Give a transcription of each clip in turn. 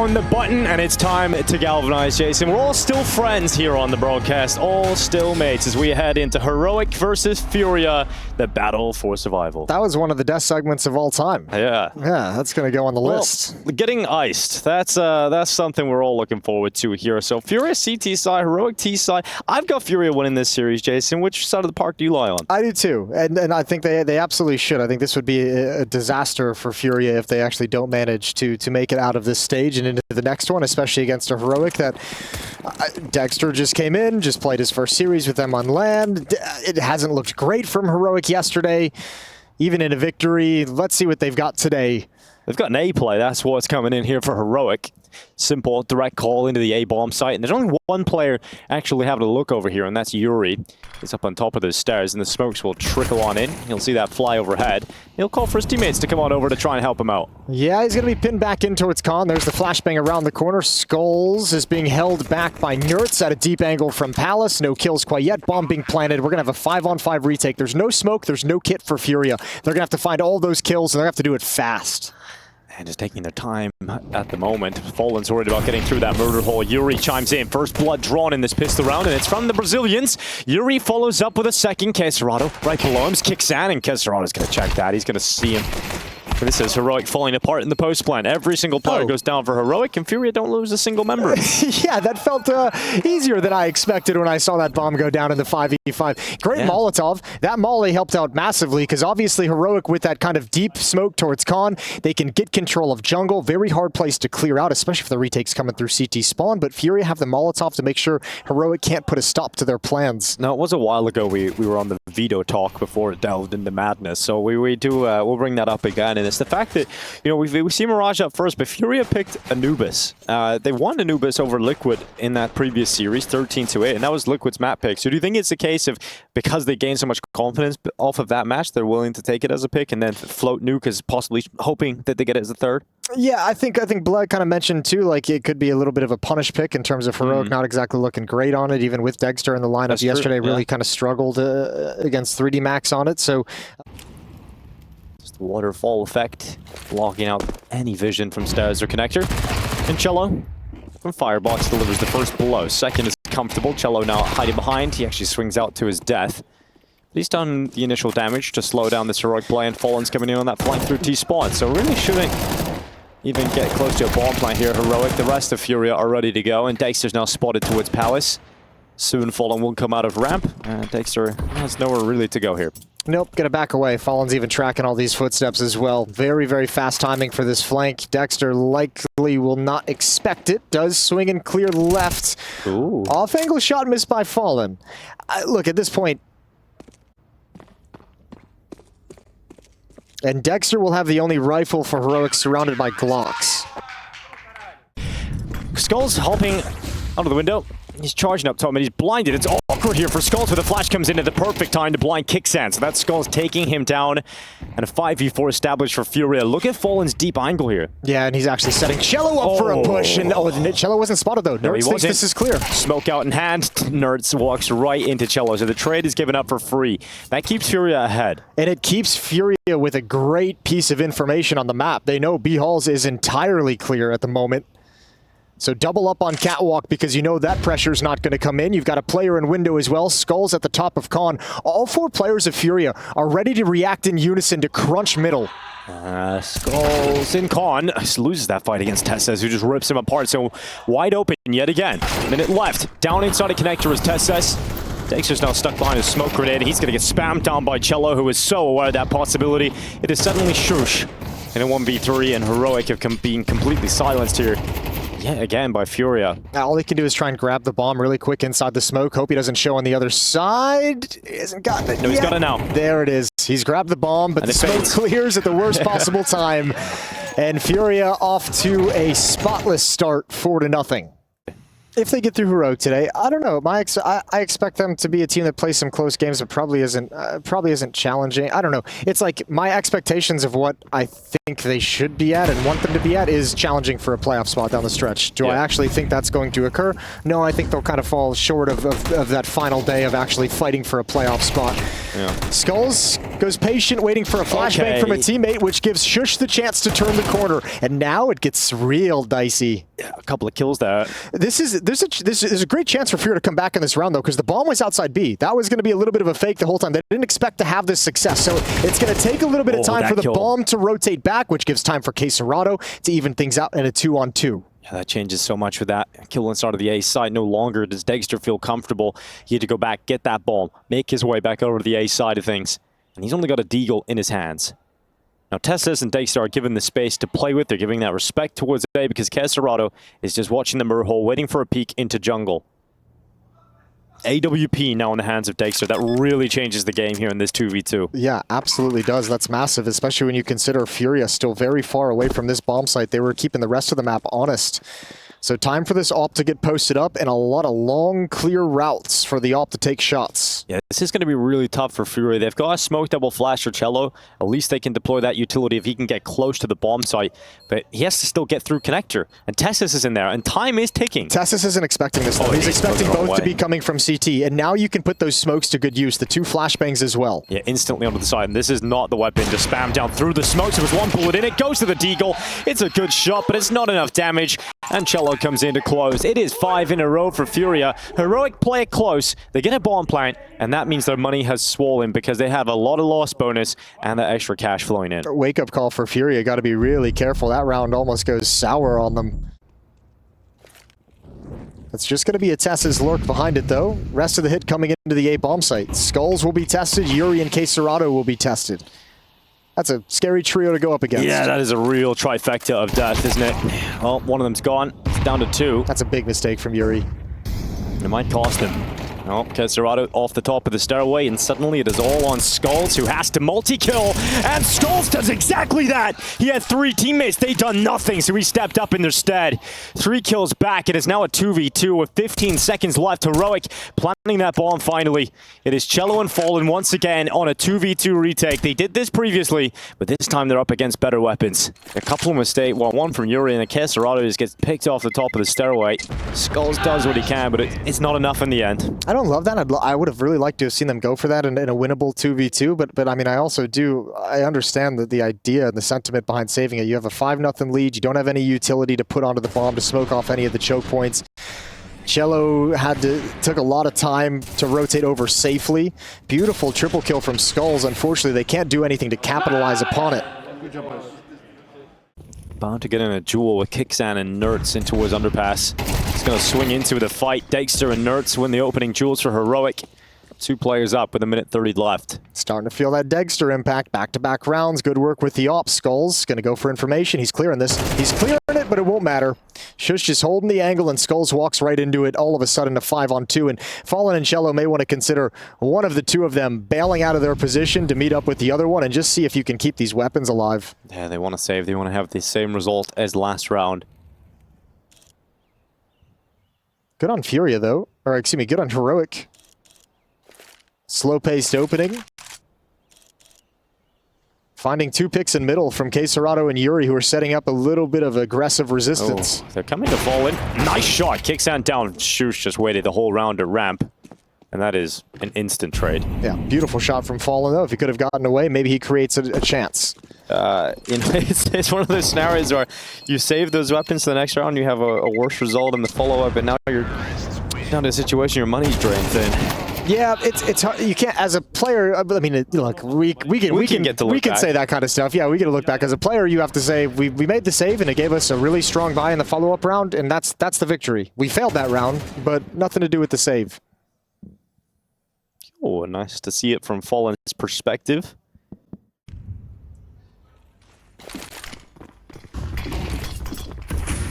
on the button, and it's time to galvanize, Jason. We're all still friends here on the broadcast, all still mates, as we head into Heroic versus Furia, the battle for survival. That was one of the best segments of all time. Yeah. Yeah, that's going to go on the list. Getting iced, that's something we're all looking forward to here. So Furia CT side, Heroic T side. I've got Furia winning this series, Jason. Which side of the park do you lie on? I do too, and I think they absolutely should. I think this would be a disaster for Furia if they actually don't manage to make it out of this stage and into the next one, especially against a Heroic that Dexter just came in, just played his first series with them on land. It hasn't looked great from Heroic yesterday, even in a victory. Let's see what they've got today. They've got an A play. That's what's coming in here for Heroic. Simple, direct call into the A bomb site. And there's only one player actually having a look over here, and that's Yuri. He's up on top of those stairs, and the smokes will trickle on in. You'll see that fly overhead. He'll call for his teammates to come on over to try and help him out. Yeah, he's going to be pinned back in towards Khan. There's the flashbang around the corner. Skulls is being held back by Nertz at a deep angle from Palace. No kills quite yet. Bomb being planted. We're going to have a 5-on-5 retake. There's no smoke. There's no kit for Furia. They're going to have to find all those kills, and they're going to have to do it fast. And just taking their time at the moment. Fallen's worried about getting through that murder hole. Yuri chimes in. First blood drawn in this pistol round, and it's from the Brazilians. Yuri follows up with a second. Kesserado right below him. Kicks in, and Kesserado's going to check that. He's going to see him. This is Heroic falling apart in the post plan. Every single player goes down for Heroic, and Furia don't lose a single member. Yeah, that felt easier than I expected when I saw that bomb go down in the 5v5. Great Molotov. That molly helped out massively, because obviously Heroic with that kind of deep smoke towards Khan, they can get control of jungle. Very hard place to clear out, especially if the retake's coming through CT spawn, but Furia have the Molotov to make sure Heroic can't put a stop to their plans. No, it was a while ago we were on the veto talk before it delved into madness, so we'll bring that up again. And it's the fact that, you know, we see Mirage up first, but Furia picked Anubis. They won Anubis over Liquid in that previous series, 13-8, and that was Liquid's map pick. So do you think it's a case of, because they gained so much confidence off of that match, they're willing to take it as a pick and then float Nuke as possibly hoping that they get it as a third? Yeah, I think Blood kind of mentioned too, like it could be a little bit of a punish pick in terms of Heroic not exactly looking great on it, even with Dexter in the lineup yesterday. Really kind of struggled against 3D Max on it. So just the waterfall effect, blocking out any vision from stairs or connector. And Cello from Firebox delivers the first blow. Second is comfortable. Cello now hiding behind. He actually swings out to his death. He's done the initial damage to slow down this Heroic play, and Fallen's coming in on that flank through T-spawn. So really shouldn't even get close to a bomb plant here. Heroic, the rest of Furia are ready to go, and Dexter's now spotted towards Palace. Soon Fallen will come out of ramp, and Dexter has nowhere really to go here. Nope, gonna back away. Fallen's even tracking all these footsteps as well. Very, very fast timing for this flank. Dexter likely will not expect it. Does swing and clear left. Ooh. Off angle shot missed by Fallen. Look, at this point, and Dexter will have the only rifle for Heroic surrounded by Glocks. Skulls hopping out of the window. He's charging up top, and he's blinded. It's awkward here for Skulls, where the flash comes in at the perfect time to blind Kicksand. So that's Skulls taking him down, and a 5v4 established for Furia. Look at Fallen's deep angle here. Yeah, and he's actually setting Cello up for a push. And Cello wasn't spotted, though. Nertz thinks this is clear. Smoke out in hand. Nertz walks right into Cello, so the trade is given up for free. That keeps Furia ahead. And it keeps Furia with a great piece of information on the map. They know B-Halls is entirely clear at the moment. So double up on Catwalk, because you know that pressure's not going to come in. You've got a player in window as well. Skulls at the top of Khan. All four players of Furia are ready to react in unison to crunch middle. Skulls in Khan loses that fight against Tesses, who just rips him apart. So wide open yet again. Minute left. Down inside a connector is Tesses. Dexter's now stuck behind a smoke grenade. He's going to get spammed down by Cello, who is so aware of that possibility. It is suddenly Shush in a 1v3, and Heroic have been completely silenced here. Yeah, again by Furia. All he can do is try and grab the bomb really quick inside the smoke. Hope he doesn't show on the other side. He hasn't gotten it. No, he's got it now. There it is. He's grabbed the bomb, but the smoke clears at the worst possible time. And Furia off to a spotless start, 4-0. If they get through Heroic today, I don't know. I expect them to be a team that plays some close games, but probably isn't challenging. I don't know. It's like my expectations of what I think they should be at and want them to be at is challenging for a playoff spot down the stretch. Do I actually think that's going to occur? No, I think they'll kind of fall short of that final day of actually fighting for a playoff spot. Yeah. Skulls goes patient, waiting for a flashbang from a teammate, which gives Shush the chance to turn the corner. And now it gets real dicey. Yeah, a couple of kills there. This is a great chance for Furia to come back in this round, though, because the bomb was outside B. That was going to be a little bit of a fake the whole time. They didn't expect to have this success, so it's going to take a little bit of time for the bomb to rotate back, which gives time for Quesarado to even things out in a 2-on-2. Yeah, that changes so much with that kill inside of the A side. No longer does Dexter feel comfortable. He had to go back, get that bomb, make his way back over to the A side of things. And he's only got a deagle in his hands. Now, Tessis and Dexter are given the space to play with. They're giving that respect towards A because Quesarado is just watching the mirror hole, waiting for a peek into jungle. AWP now in the hands of Dexter. That really changes the game here in this 2v2. Yeah, absolutely does. That's massive, especially when you consider Furia still very far away from this bomb site. They were keeping the rest of the map honest. So time for this AWP to get posted up and a lot of long, clear routes for the AWP to take shots. Yeah, this is going to be really tough for Furia. They've got a smoke double flash for Cello. At least they can deploy that utility if he can get close to the bomb site. But he has to still get through connector. And Tessis is in there, and time is ticking. Tessis isn't expecting this, though. He's expecting both to be coming from CT. And now you can put those smokes to good use. The 2 flashbangs as well. Yeah, instantly onto the side. And this is not the weapon to spam down through the smokes. There was one bullet in it. Goes to the deagle. It's a good shot, but it's not enough damage. And Cello comes in to close. It is 5 in a row for Furia. Heroic play it close. They get a bomb plant, and that means their money has swollen because they have a lot of loss bonus and that extra cash flowing in. Wake-up call for Furia. Got to be really careful. That round almost goes sour on them. It's just going to be a Tessa's lurk behind it, though. Rest of the hit coming into the A bomb site. Skulls will be tested. Yuri and Quesarado will be tested. That's a scary trio to go up against. Yeah, that is a real trifecta of death, isn't it? Well, one of them's gone. It's down to 2. That's a big mistake from Yuri. It might cost him. Oh, Quesarado off the top of the stairway, and suddenly it is all on Skulls, who has to multi-kill, and Skulls does exactly that! He had 3 teammates, they done nothing, so he stepped up in their stead. 3 kills back, it is now a 2v2 with 15 seconds left. Heroic planting that bomb finally. It is Cello and Fallen once again on a 2v2 retake. They did this previously, but this time they're up against better weapons. A couple of mistakes, well, one from Yuri, and a Quesarado just gets picked off the top of the stairway. Skulls does what he can, but it's not enough in the end. I don't love that. I would have really liked to have seen them go for that in a winnable 2v2, but I mean, I understand the idea and the sentiment behind saving it. You have a 5-0 lead, you don't have any utility to put onto the bomb to smoke off any of the choke points. Cello took a lot of time to rotate over safely. Beautiful triple kill from Skulls. Unfortunately, they can't do anything to capitalize upon it. Bound to get in a duel with Kixan and Nertz in towards underpass. He's going to swing into the fight. Dexter and Nertz win the opening duels for Heroic. 2 players up with 1:30 left. Starting to feel that Dexter impact. Back-to-back rounds. Good work with the AWP. Skulls going to go for information. He's clearing this. He's clearing it, but it won't matter. Shush just holding the angle, and Skulls walks right into it. All of a sudden, a 5-on-2. And Fallen and Cello may want to consider one of the 2 of them bailing out of their position to meet up with the other one and just see if you can keep these weapons alive. Yeah, they want to save. They want to have the same result as last round. Good on Furia, though. Or, excuse me, good on Heroic. Slow-paced opening. Finding 2 picks in middle from Quesarado and Yuri, who are setting up a little bit of aggressive resistance. Oh, they're coming to Fallen. Nice shot. Kixan down. Shush just waited the whole round to ramp. And that is an instant trade. Yeah, beautiful shot from Fallen, though. If he could have gotten away, maybe he creates a chance. It's one of those scenarios where you save those weapons to the next round, you have a worse result in the follow-up, and now you're down to a situation your money's drained thin. Yeah, it's hard. You can't, as a player. I mean, look, we can say that kind of stuff. Yeah, we get to look back. As a player, you have to say we made the save and it gave us a really strong buy in the follow-up round, and that's the victory. We failed that round, but nothing to do with the save. Oh, nice to see it from Fallen's perspective.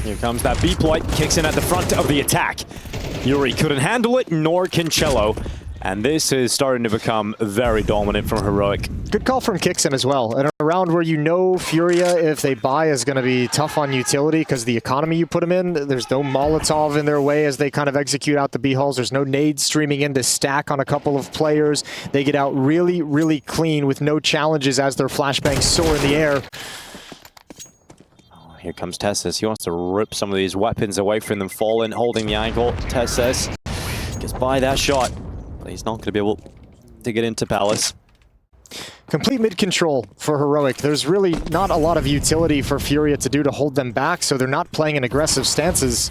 Here comes that B-plate, kicks in at the front of the attack. Yuri couldn't handle it, nor can Cello. And this is starting to become very dominant from Heroic. Good call from Kixan as well. In a round where you know Furia, if they buy, is going to be tough on utility because the economy you put them in, there's no Molotov in their way as they kind of execute out the B-hulls. There's no nades streaming in to stack on a couple of players. They get out really, really clean with no challenges as their flashbangs soar in the air. Here comes Tessis. He wants to rip some of these weapons away from them. Fallen holding the angle. Tessis gets by that shot, but he's not going to be able to get into Palace. Complete mid-control for Heroic. There's really not a lot of utility for Furia to do to hold them back, so they're not playing in aggressive stances.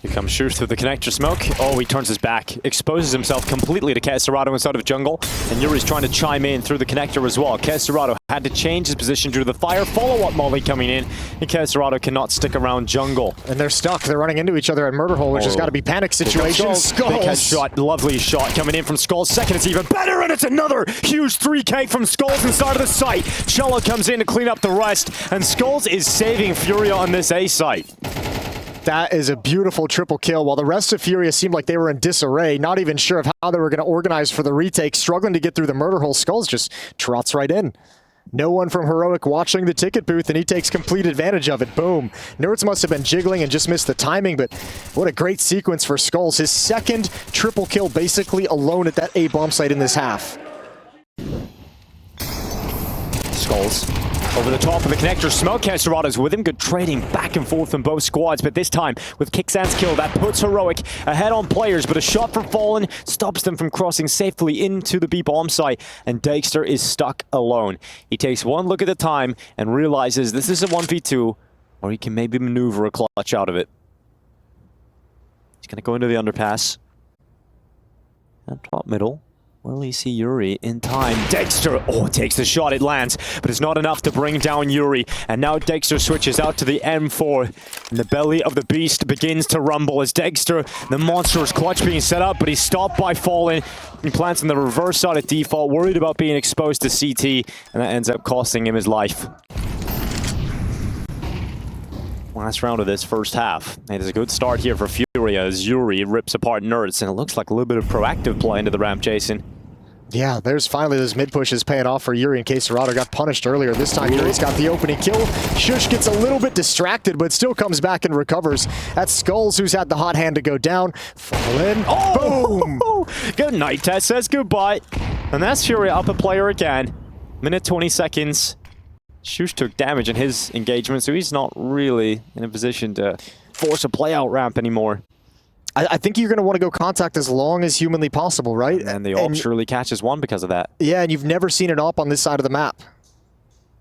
Here comes Shoes through the connector smoke. Oh, he turns his back. Exposes himself completely to Kesserado inside of jungle. And Yuri's trying to chime in through the connector as well. Kesserado had to change his position due to the fire. Follow-up molly coming in. And Kesserado cannot stick around jungle. And they're stuck. They're running into each other at Murder Hole, which has got to be panic situation. Skulls. Big headshot. Lovely shot coming in from Skulls. Second is even better, and it's another huge 3K from Skulls inside of the site. Cello comes in to clean up the rest. And Skulls is saving Furia on this A site. That is a beautiful triple kill. While the rest of Furia seemed like they were in disarray, not even sure of how they were going to organize for the retake, struggling to get through the Murder Hole, Skulls just trots right in. No one from Heroic watching the ticket booth, and he takes complete advantage of it. Boom. Nerds must have been jiggling and just missed the timing, but what a great sequence for Skulls. His second triple kill basically alone at that A bomb site in this half. Skulls over the top of the connector. Smoke Kesserado's with him. Good trading back and forth from both squads, but this time with Kicksan's kill, that puts Heroic ahead on players, but a shot for Fallen stops them from crossing safely into the B bomb site, and Dexter is stuck alone. He takes one look at the time and realizes this is a 1v2, or he can maybe maneuver a clutch out of it. He's going to go into the underpass. And top middle. Will he see Yuri in time? Dexter, takes the shot, it lands, but it's not enough to bring down Yuri. And now Dexter switches out to the M4, and the belly of the beast begins to rumble as Dexter, the monstrous clutch being set up, but he's stopped by Fallen. He plants on the reverse side at default, worried about being exposed to CT, and that ends up costing him his life. Last round of this first half. It is a good start here for Furia as Yuri rips apart Nerds, and it looks like a little bit of proactive play into the ramp, Jason. Yeah, there's finally those mid pushes paying off for Yuri in case Serrato got punished earlier. This time Yuri's got the opening kill. Shush gets a little bit distracted, but still comes back and recovers. That's Skulls who's had the hot hand to go down. Fallen. Boom! Good night, Tess says goodbye. And that's Furia up a player again. Minute 20 seconds. Shush took damage in his engagement, so he's not really in a position to force a play out ramp anymore. I think you're going to want to go contact as long as humanly possible, right? And the AWP surely catches one because of that. Yeah, and you've never seen an AWP on this side of the map.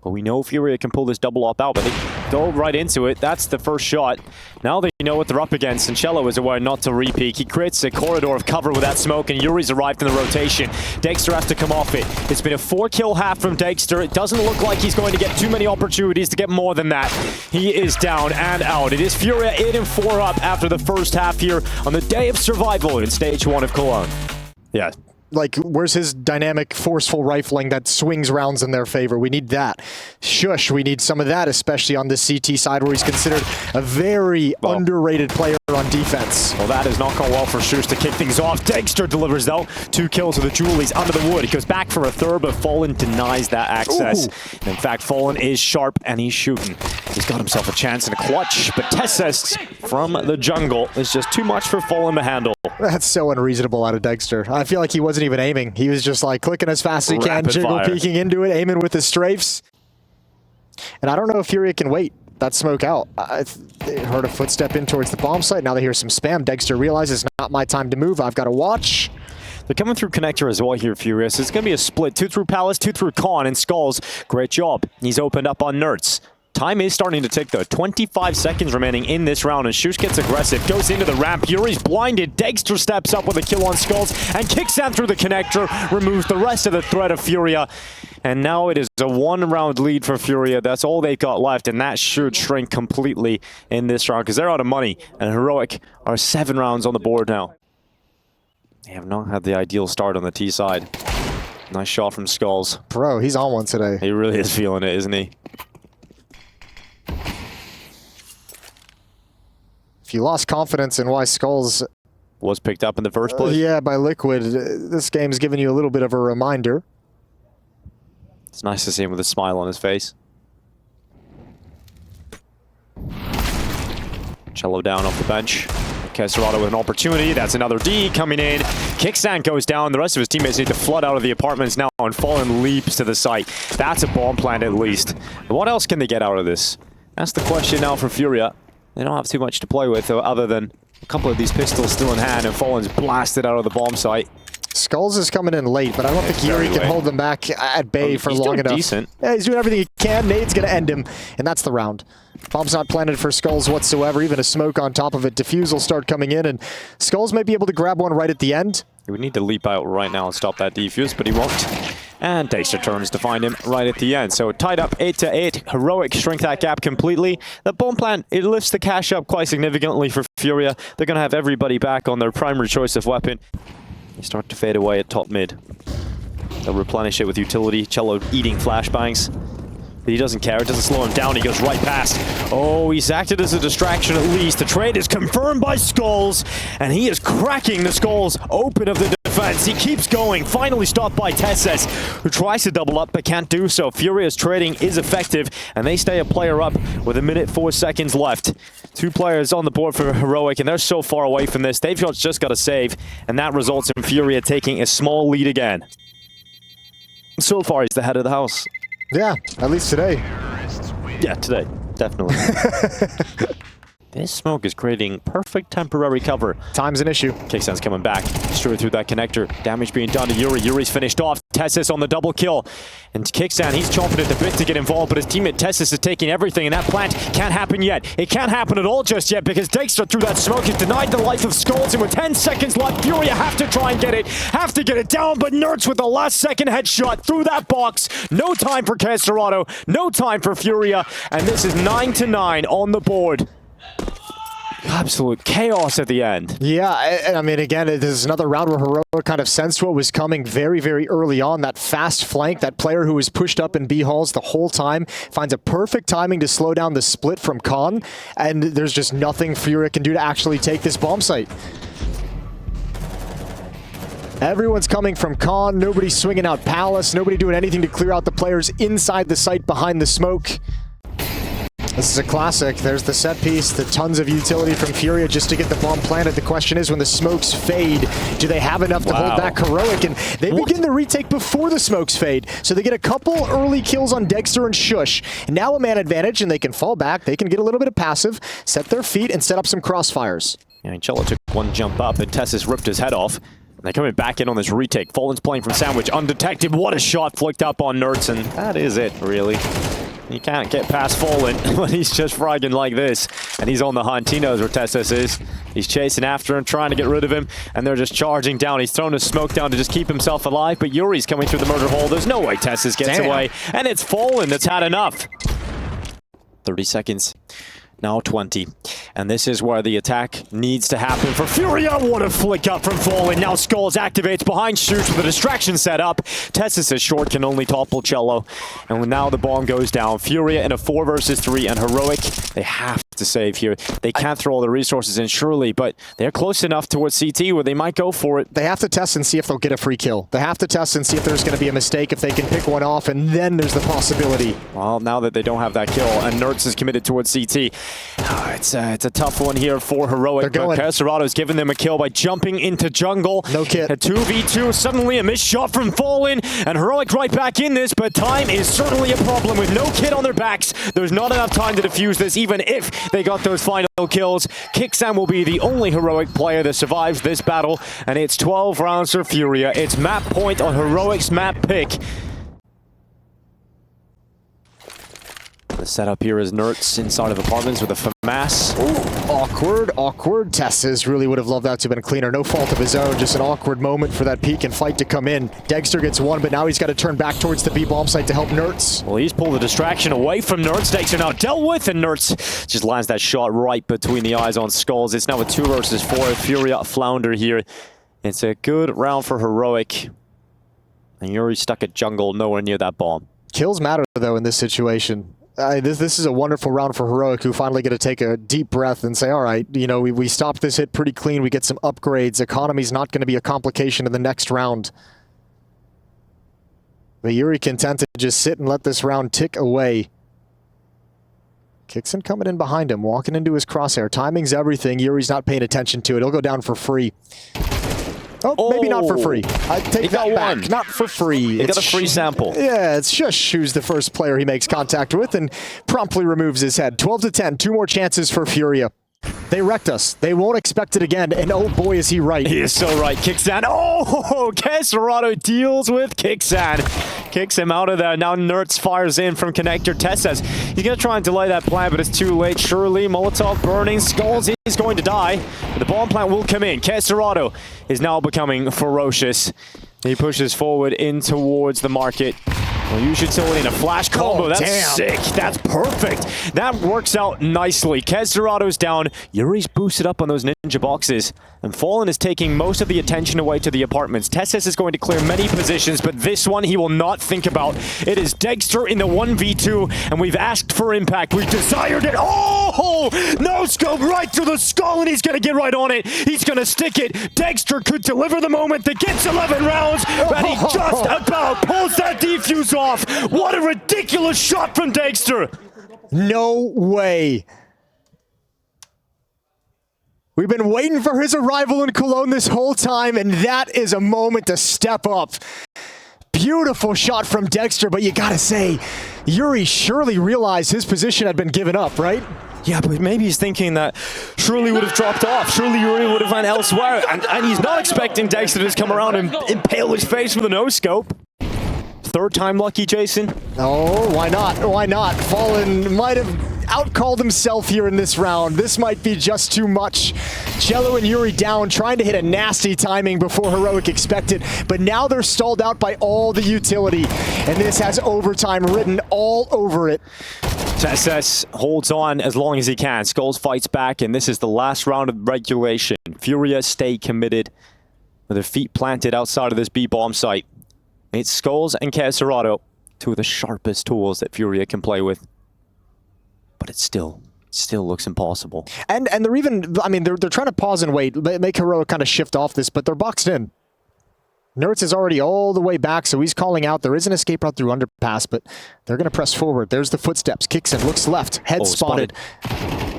But we know Furia can pull this double AWP out, but they dove right into it. That's the first shot. Now they know what they're up against, and Cello is aware not to re-peek. He creates a corridor of cover with that smoke, and Yuri's arrived in the rotation. Dexter has to come off it. It's been a 4-kill half from Dexter. It doesn't look like he's going to get too many opportunities to get more than that. He is down and out. It is Furia 8 and 4 up after the first half here on the day of survival in Stage 1 of Cologne. Yeah. Like, where's his dynamic, forceful rifling that swings rounds in their favor? We need that. Shush, we need some of that, especially on the CT side where he's considered a very underrated player on defense. Well, that has not gone well for Shush to kick things off. Dexter delivers, though. 2 kills with the Julies under the wood. He goes back for a third, but Fallen denies that access. In fact, Fallen is sharp, and he's shooting. He's got himself a chance in a clutch, but Tesses from the jungle is just too much for Fallen to handle. That's so unreasonable out of Dexter. I feel like he wasn't even aiming. He was just like clicking as fast as he can, jiggle peeking into it, aiming with his strafes. And I don't know if Furia can wait that smoke out. They heard a footstep in towards the bomb site. Now they hear some spam. Dexter realizes, not my time to move. I've got to watch. They're coming through connector as well here, Furious. It's going to be a split. 2 through Palace, 2 through Khan, and Skulls. Great job. He's opened up on Nerds. Time is starting to tick, though. 25 seconds remaining in this round, and Shush gets aggressive, goes into the ramp. Yuri's blinded. Dexter steps up with a kill on Skulls and kicks down through the connector, removes the rest of the threat of Furia. And now it is a 1-round lead for Furia. That's all they've got left, and that should shrink completely in this round because they're out of money, and Heroic are 7 rounds on the board now. They have not had the ideal start on the T side. Nice shot from Skulls. Bro, he's on one today. He really is feeling it, isn't he? If you lost confidence in why Skulls was picked up in the first place. Yeah, by Liquid. This game's giving you a little bit of a reminder. It's nice to see him with a smile on his face. Cello down off the bench. Kesserado with an opportunity. That's another D coming in. Kickstand goes down. The rest of his teammates need to flood out of the apartments now, and Fallen leaps to the site. That's a bomb plant at least. What else can they get out of this? That's the question now for Furia. They don't have too much to play with other than a couple of these pistols still in hand, and Fallen's blasted out of the bomb site. Skulls is coming in late, but I don't think Yuri can hold them back at bay for long enough. Decent. Yeah, he's doing everything he can. Nade's going to end him, and that's the round. Bomb's not planted for Skulls whatsoever. Even a smoke on top of it. Diffuse will start coming in, and Skulls might be able to grab one right at the end. He would need to leap out right now and stop that defuse, but he won't. And Dexter turns to find him right at the end. So tied up 8-8. Heroic shrink that gap completely. The bomb plant, it lifts the cash up quite significantly for Furia. They're going to have everybody back on their primary choice of weapon. They start to fade away at top mid. They'll replenish it with utility. Cello eating flashbangs. But he doesn't care. It doesn't slow him down. He goes right past. Oh, he's acted as a distraction at least. The trade is confirmed by Skulls, and he is cracking the Skulls open of the defense. He keeps going. Finally stopped by Tesses, who tries to double up but can't do so. Furia's trading is effective, and they stay a player up with 1:04 left. 2 players on the board for Heroic, and they're so far away from this. They've just got to save, and that results in Furia taking a small lead again. So far, he's the head of the house. Yeah, at least today. Yeah, today. Definitely. This smoke is creating perfect temporary cover. Time's an issue. Kickstand's coming back. Straight through that connector. Damage being done to Yuri. Yuri's finished off. Tessis on the double kill. And Kickstand, he's chomping at the bit to get involved, but his teammate Tessis is taking everything, and that plant can't happen yet. It can't happen at all just yet, because Dexter through that smoke has denied the life of Skulls, and with 10 seconds left, Furia have to try and get it. Have to get it down, but Nerds with the last second headshot through that box. No time for Casterado. No time for Furia. And this is 9-9 on the board. Absolute chaos at the end. Yeah, I mean, again, this is another round where Heroic kind of sensed what was coming very, very early on. That fast flank, that player who was pushed up in B halls the whole time, finds a perfect timing to slow down the split from Khan, and there's just nothing Furia can do to actually take this bomb site. Everyone's coming from Khan, nobody's swinging out Palace, nobody doing anything to clear out the players inside the site behind the smoke. This is a classic. There's the set piece, the tons of utility from Furia just to get the bomb planted. The question is, when the smokes fade, do they have enough to hold back Heroic? And they begin the retake before the smokes fade. So they get a couple early kills on Dexter and Shush. And now a man advantage, and they can fall back. They can get a little bit of passive, set their feet, and set up some crossfires. Yeah, Cello took one jump up, and Tessis ripped his head off. And they're coming back in on this retake. Fallen's playing from Sandwich, undetected. What a shot flicked up on Nerds, and that is it, really. You can't get past Fallen when he's just fragging like this. And he's on the hunt. He knows where Tessis is. He's chasing after him, trying to get rid of him. And they're just charging down. He's thrown his smoke down to just keep himself alive. But Yuri's coming through the murder hole. There's no way Tessis gets away. And it's Fallen that's had enough. 30 seconds. Now 20. And this is where the attack needs to happen for Furia. What a flick up from Fallen. Now Skulls activates behind Shoots with a distraction set up. Tessis' short can only topple Cello. And now the bomb goes down. Furia in a 4 versus 3, and Heroic, they have to save here. They can't throw all the resources in, surely, but they're close enough towards CT where they might go for it. They have to test and see if they'll get a free kill. They have to test and see if there's going to be a mistake, if they can pick one off, and then there's the possibility. Well, now that they don't have that kill, and Nerds is committed towards CT. It's a tough one here for Heroic. They're going. Caserado's given them a kill by jumping into jungle. No kit. A 2v2, suddenly a missed shot from Fallen, and Heroic right back in this, but time is certainly a problem with no kit on their backs. There's not enough time to defuse this, even if they got those final kills. Kickstand will be the only Heroic player that survives this battle, and it's 12 rounds for Furia. It's map point on Heroic's map pick. The setup here is Nerds inside of apartments with a FAMAS. Ooh, awkward. Tessis really would have loved that to have been cleaner. No fault of his own, just an awkward moment for that peek and fight to come in. Dexter gets one, but now he's got to turn back towards the B bomb site to help Nerds. Well, he's pulled the distraction away from Nerds. Dexter now dealt with, and Nerds just lands that shot right between the eyes on Skulls. It's now a 2 versus 4. Furia flounder here. It's a good round for Heroic. And Yuri stuck at jungle, nowhere near that bomb. Kills matter, though, in this situation. This is a wonderful round for Heroic, who finally get to take a deep breath and say, all right, you know, we stopped this hit pretty clean. We get some upgrades. Economy's not going to be a complication in the next round. But Yuri content to just sit and let this round tick away. Kickson coming in behind him, walking into his crosshair. Timing's everything. Yuri's not paying attention to it. He'll go down for free. Oh, maybe not for free. I take that back. One. Not for free. He got a free sample. Yeah, it's Shush who's the first player he makes contact with and promptly removes his head. 12-10. 2 more chances for Furia. They wrecked us. They won't expect it again, and oh boy is he right. He is so right. Kixan. Oh, Kesserado deals with Kixan. Kicks him out of there. Now Nertz fires in from connector. Tess says he's going to try and delay that plan, but it's too late. Surely Molotov burning. Skulls, he's going to die. But the bomb plant will come in. Kesserado is now becoming ferocious. He pushes forward in towards the market. Well, use utility in a flash combo. That's sick. That's perfect. That works out nicely. Kezzerado's down. Yuri's boosted up on those ninja boxes. And Fallen is taking most of the attention away to the apartments. Tessis is going to clear many positions, but this one he will not think about. It is Dexter in the 1v2, and we've asked for impact. We've desired it. Oh! No scope right through the skull, and he's going to get right on it. He's going to stick it. Dexter could deliver the moment that gets 11 rounds, and he just about pulls that defuse off. What a ridiculous shot from Dexter! No way. We've been waiting for his arrival in Cologne this whole time, and that is a moment to step up. Beautiful shot from Dexter, but you gotta say, Yuri surely realized his position had been given up, right? Yeah, but maybe he's thinking that Surely would have dropped off. Surely Yuri would have went elsewhere, and he's not expecting Dexter to just come around and impale his face with a no-scope. Third time lucky, Jason? Oh, why not? Why not? Fallen might have outcalled himself here in this round. This might be just too much. Cello and Yuri down, trying to hit a nasty timing before Heroic expected, but now they're stalled out by all the utility, and this has overtime written all over it. SS holds on as long as he can. Skulls fights back, and this is the last round of regulation. Furia stay committed with their feet planted outside of this B-bomb site. It's Skulls and Kesserado, two of the sharpest tools that Furia can play with. But it still looks impossible. And they're even, I mean, they're trying to pause and wait, make Heroic kind of shift off this, but they're boxed in. Nertz is already all the way back, so he's calling out. There is an escape route through underpass, but they're going to press forward. There's the footsteps. Kicks in, looks left, head spotted.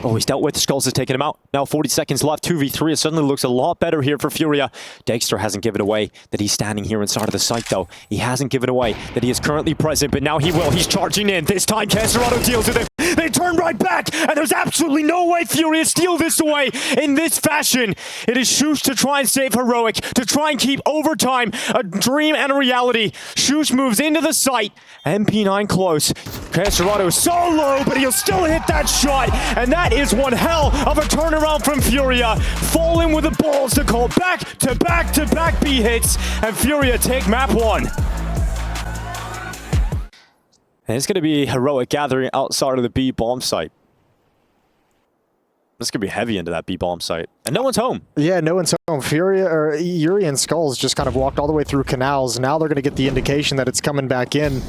Oh, he's dealt with. Skulls has taken him out. Now 40 seconds left, 2v3. It suddenly looks a lot better here for Furia. Dexter hasn't given away that he's standing here inside of the site, though. He hasn't given away that he is currently present, but now he will. He's charging in. This time, Kesserado deals with him. They turn right back, and there's absolutely no way Furia steal this away in this fashion. It is Shush to try and save Heroic, to try and keep overtime a dream and a reality. Shush moves into the site. MP9 close. Kesserado is so low, but he'll still hit that shot, and that is one hell of a turnaround from Furia. Falling with the balls to call back-to-back-to-back B hits, and Furia take map 1. And it's going to be Heroic gathering outside of the B-bomb site. This could be heavy into that B-bomb site. And no one's home. Yeah, no one's home. Furia, or Yuri and Skulls just kind of walked all the way through canals. Now they're going to get the indication that it's coming back in.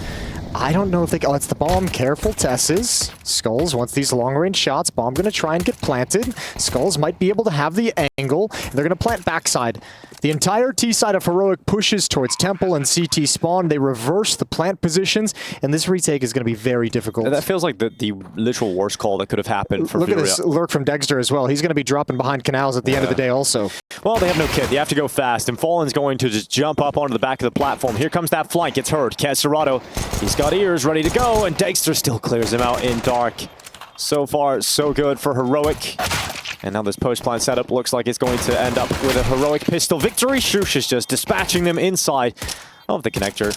I don't know if they... Oh, it's the bomb. Careful, Tesses. Skulls wants these long-range shots. Bomb going to try and get planted. Skulls might be able to have the angle. They're going to plant backside. The entire T side of Heroic pushes towards Temple and CT spawn. They reverse the plant positions, and this retake is going to be very difficult. That feels like the literal worst call that could have happened for Furia. Look at this lurk from Dexter as well. He's going to be dropping behind canals at the end of the day also. Well, they have no kit. They have to go fast, and Fallen's going to just jump up onto the back of the platform. Here comes that flank. It's heard. Kesserado, he's got ears ready to go, and Dexter still clears him out in dark. So far, so good for Heroic. And now this post-plant setup looks like it's going to end up with a Heroic pistol victory. Shush is just dispatching them inside of the connector.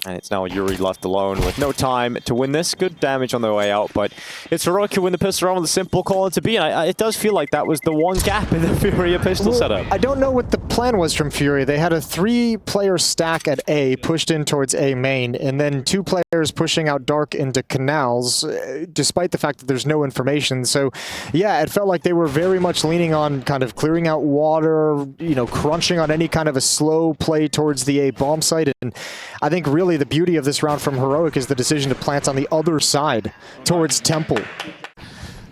And it's now Yuri left alone with no time to win this. Good damage on the way out, but it's Heroic who win the pistol round with a simple call into B. And it does feel like that was the one gap in the Furia pistol setup. I don't know what the plan was from Furia. They had a 3-player stack at A, pushed in towards A main, and then 2 players pushing out dark into canals, despite the fact that there's no information. So, yeah, it felt like they were very much leaning on kind of clearing out water, you know, crunching on any kind of a slow play towards the A bomb site. And I think really the beauty of this round from Heroic is the decision to plant on the other side towards Temple.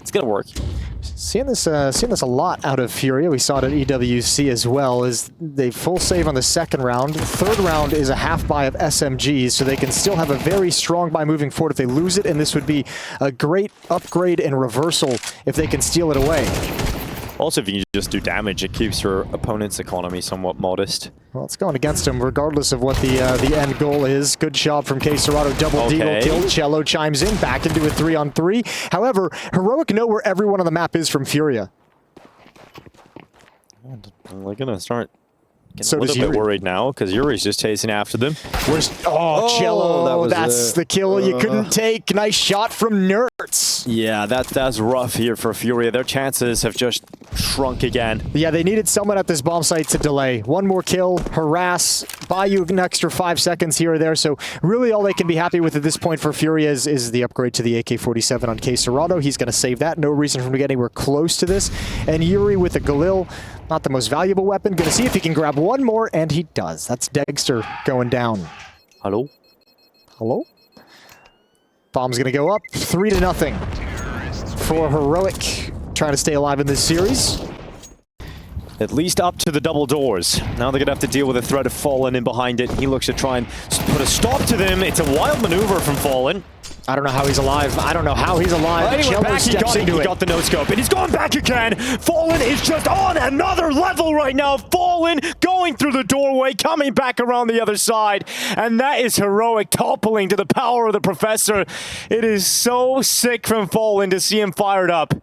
It's gonna work. Seeing this a lot out of Furia. We saw it at EWC as well. Is they full save on the second round. Third round is a half buy of SMGs, so they can still have a very strong buy moving forward if they lose it, and this would be a great upgrade and reversal if they can steal it away. Also, if you just do damage, it keeps your opponent's economy somewhat modest. Well, it's going against him regardless of what the end goal is. Good job from Serato. Double deagle kill. Cello chimes in, back into a 3-on-3. However, Heroic know where everyone on the map is from Furia. We're going to start getting So a little does bit worried now, because Yuri's just chasing after them. Cello, that's the kill you couldn't take. Nice shot from Nerds. Yeah, that's rough here for Furia. Their chances have just shrunk again. Yeah, they needed someone at this bomb site to delay. One more kill, harass, buy you an extra 5 seconds here or there. So really all they can be happy with at this point for Furia is the upgrade to the AK-47 on Serato. He's going to save that. No reason for him to get anywhere close to this. And Yuri with the Galil, not the most valuable weapon. Going to see if he can grab one more, and he does. That's Dexter going down. Hello? Hello? Bomb's going to go up. 3-0 for Heroic. Trying to stay alive in this series. At least up to the double doors. Now they're going to have to deal with the threat of Fallen in behind it. He looks to try and put a stop to them. It's a wild maneuver from Fallen. I don't know how he's alive. I don't know how he's alive. Anyway, back he got the no-scope, and he's going back again. Fallen is just on another level right now. Fallen going through the doorway, coming back around the other side. And that is Heroic toppling to the power of the Professor. It is so sick from Fallen to see him fired up.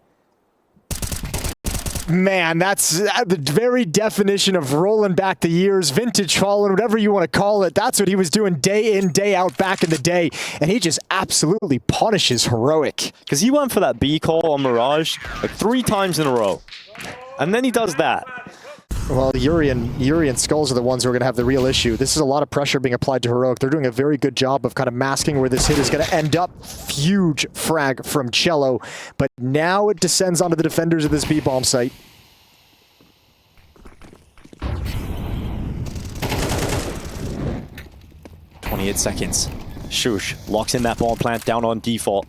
Man, that's the very definition of rolling back the years, vintage Fallen, whatever you want to call it. That's what he was doing day in, day out back in the day. And he just absolutely punishes Heroic. Because he went for that B call on Mirage like 3 times in a row. And then he does that. Well, Yuri and Skulls are the ones who are going to have the real issue. This is a lot of pressure being applied to Heroic. They're doing a very good job of kind of masking where this hit is going to end up. Huge frag from Cello. But now it descends onto the defenders of this B-bomb site. .28 seconds. Shush locks in that bomb plant down on default.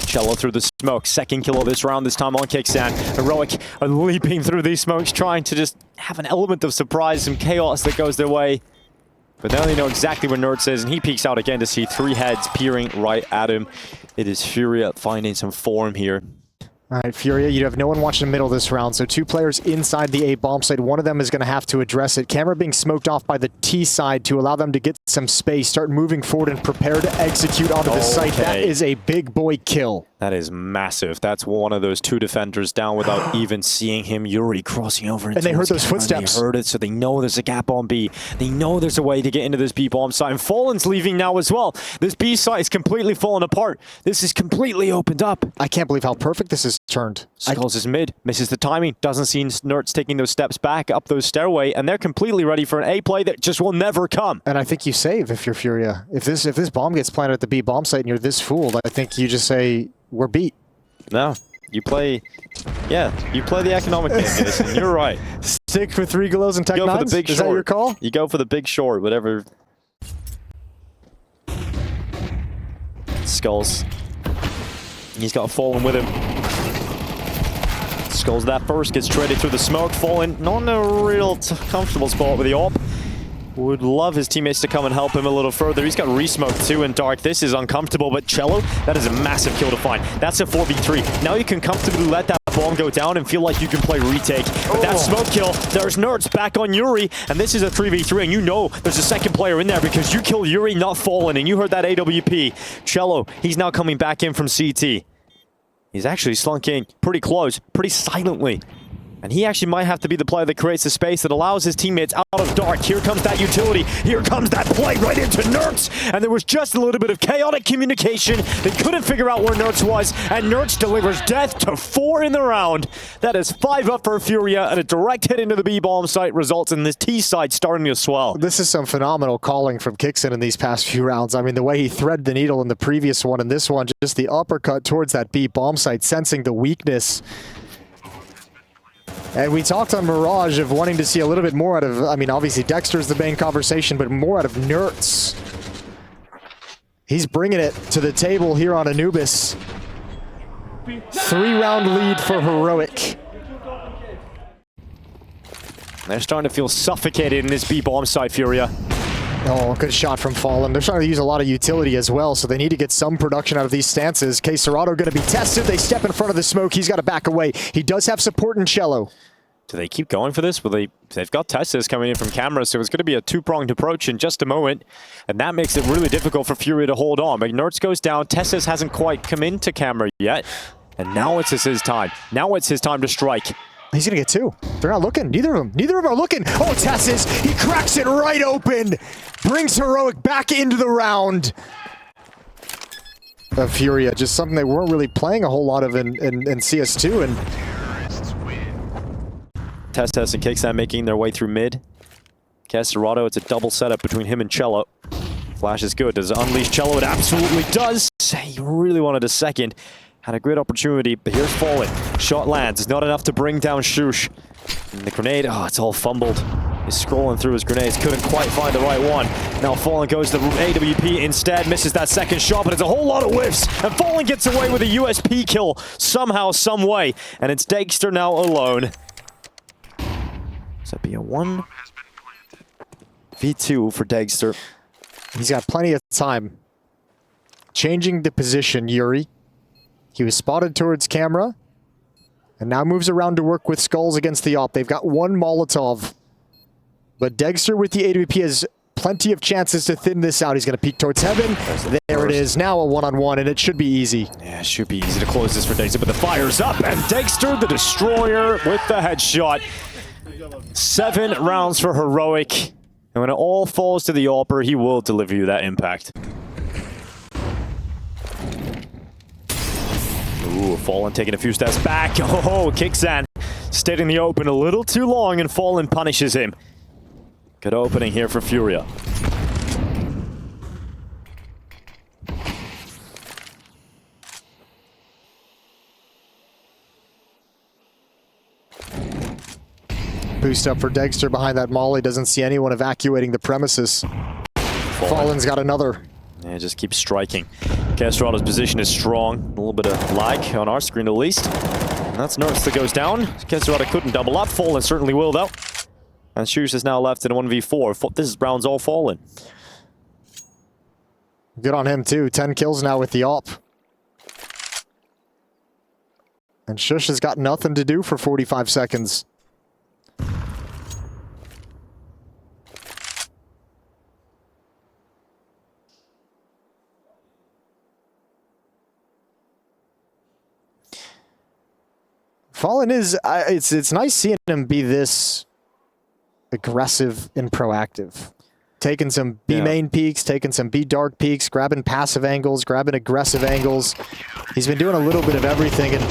Cello through the smoke. Second kill of this round, this time on Kickstand. Heroic are leaping through these smokes, trying to just have an element of surprise, some chaos that goes their way. But now they know exactly where Nerds is, and he peeks out again to see 3 heads peering right at him. It is Furia finding some form here. All right, Furia, you have no one watching the middle this round, so 2 players inside the A bomb site. One of them is going to have to address it. Camera being smoked off by the T side to allow them to get some space, start moving forward, and prepare to execute onto the site. That is a big boy kill. That is massive. That's one of those 2 defenders down without even seeing him. Yuri crossing over into and they heard those footsteps. They heard it, so they know there's a gap on B. They know there's a way to get into this B bomb site. And Fallen's leaving now as well. This B site is completely falling apart. This is completely opened up. I can't believe how perfect this is turned. Skulls is mid, misses the timing, doesn't see Nerds taking those steps back up those stairway, and they're completely ready for an A play that just will never come. And I think you save if you're Furia. If this bomb gets planted at the B bomb site and you're this fooled, I think you just say, we're beat. No, you play the economic game, Jason. You're right. Stick with 3 Galos and Tech 9s? For the big is short. That your call? You go for the big short, whatever. Skulls. He's got Fallen with him. Skulls that first, gets traded through the smoke. Fallen not in a real comfortable spot with the AWP. Would love his teammates to come and help him a little further. He's got re-smoked too in dark. This is uncomfortable, but Cello, that is a massive kill to find. That's a 4v3. Now you can comfortably let that bomb go down and feel like you can play retake. But that smoke kill, there's Nerds back on Yuri, and this is a 3v3, and you know there's a second player in there because you killed Yuri, not Fallen, and you heard that AWP. Cello, he's now coming back in from CT. He's actually slunk in pretty close, pretty silently. And he actually might have to be the player that creates the space that allows his teammates out of dark. Here comes that utility. Here comes that play right into Nerds. And there was just a little bit of chaotic communication. They couldn't figure out where Nerds was. And Nerds delivers death to 4 in the round. That is 5 up for Furia. And a direct hit into the B-bomb site results in this T side starting to swell. This is some phenomenal calling from Kickson in these past few rounds. I mean, the way he threaded the needle in the previous one and this one, just the uppercut towards that B-bomb site, sensing the weakness. And we talked on Mirage of wanting to see a little bit more out of, I mean, obviously Dexter's the main conversation, but more out of Nerds. He's bringing it to the table here on Anubis. 3-round lead for Heroic. They're starting to feel suffocated in this B-bomb side, Furia. Oh, good shot from Fallen. They're trying to use a lot of utility as well, so they need to get some production out of these stances. Serato going to be tested. They step in front of the smoke. He's got to back away. He does have support in Cello. Do they keep going for this? Well, they've got Tessus coming in from camera, so it's going to be a two-pronged approach in just a moment. And that makes it really difficult for Furia to hold on. But Nertz goes down. Tessus hasn't quite come into camera yet. And now it's his time. Now it's his time to strike. He's gonna get two. They're not looking. Neither of them are looking. Oh, Tessus, he cracks it right open. Brings Heroic back into the round. Furia, just something they weren't really playing a whole lot of in CS2. And Tess and Kicksan making their way through mid. Serato, it's a double setup between him and Cello. Flash is good. Does it unleash Cello? It absolutely does. He really wanted a second. Had a great opportunity, but here's Fallen. Shot lands. It's not enough to bring down Shush. And the grenade, oh, it's all fumbled. He's scrolling through his grenades. Couldn't quite find the right one. Now Fallen goes to the AWP instead. Misses that second shot, but it's a whole lot of whiffs. And Fallen gets away with a USP kill somehow, some way. And it's Dexter now alone. So that'd be a 1v2 for Dexter. He's got plenty of time. Changing the position, Yuri. He was spotted towards camera, and now moves around to work with Skulls against the AWP. They've got one Molotov, but Dexter with the AWP has plenty of chances to thin this out. He's going to peek towards heaven. There it is, now a one-on-one, and it should be easy. Yeah, it should be easy to close this for Dexter, but the fire's up, and Dexter, the Destroyer, with the headshot. 7 rounds for Heroic, and when it all falls to the AWPer, he will deliver you that impact. Ooh, Fallen taking a few steps back. Oh, Kicksan stayed in the open a little too long, and Fallen punishes him. Good opening here for Furia. Boost up for Dexter behind that molly. Doesn't see anyone evacuating the premises. Fallen's got another. Yeah, just keep striking. Serato's position is strong. A little bit of lag on our screen at least. And that's Nertz that goes down. Serato couldn't double up. Fallen certainly will though. And Shush is now left in a 1v4. This round's all Fallen. Good on him too. 10 kills now with the AWP. And Shush has got nothing to do for 45 seconds. Fallen is, it's nice seeing him be this aggressive and proactive. Taking some B main peaks, taking some B dark peaks, grabbing passive angles, grabbing aggressive angles. He's been doing a little bit of everything, and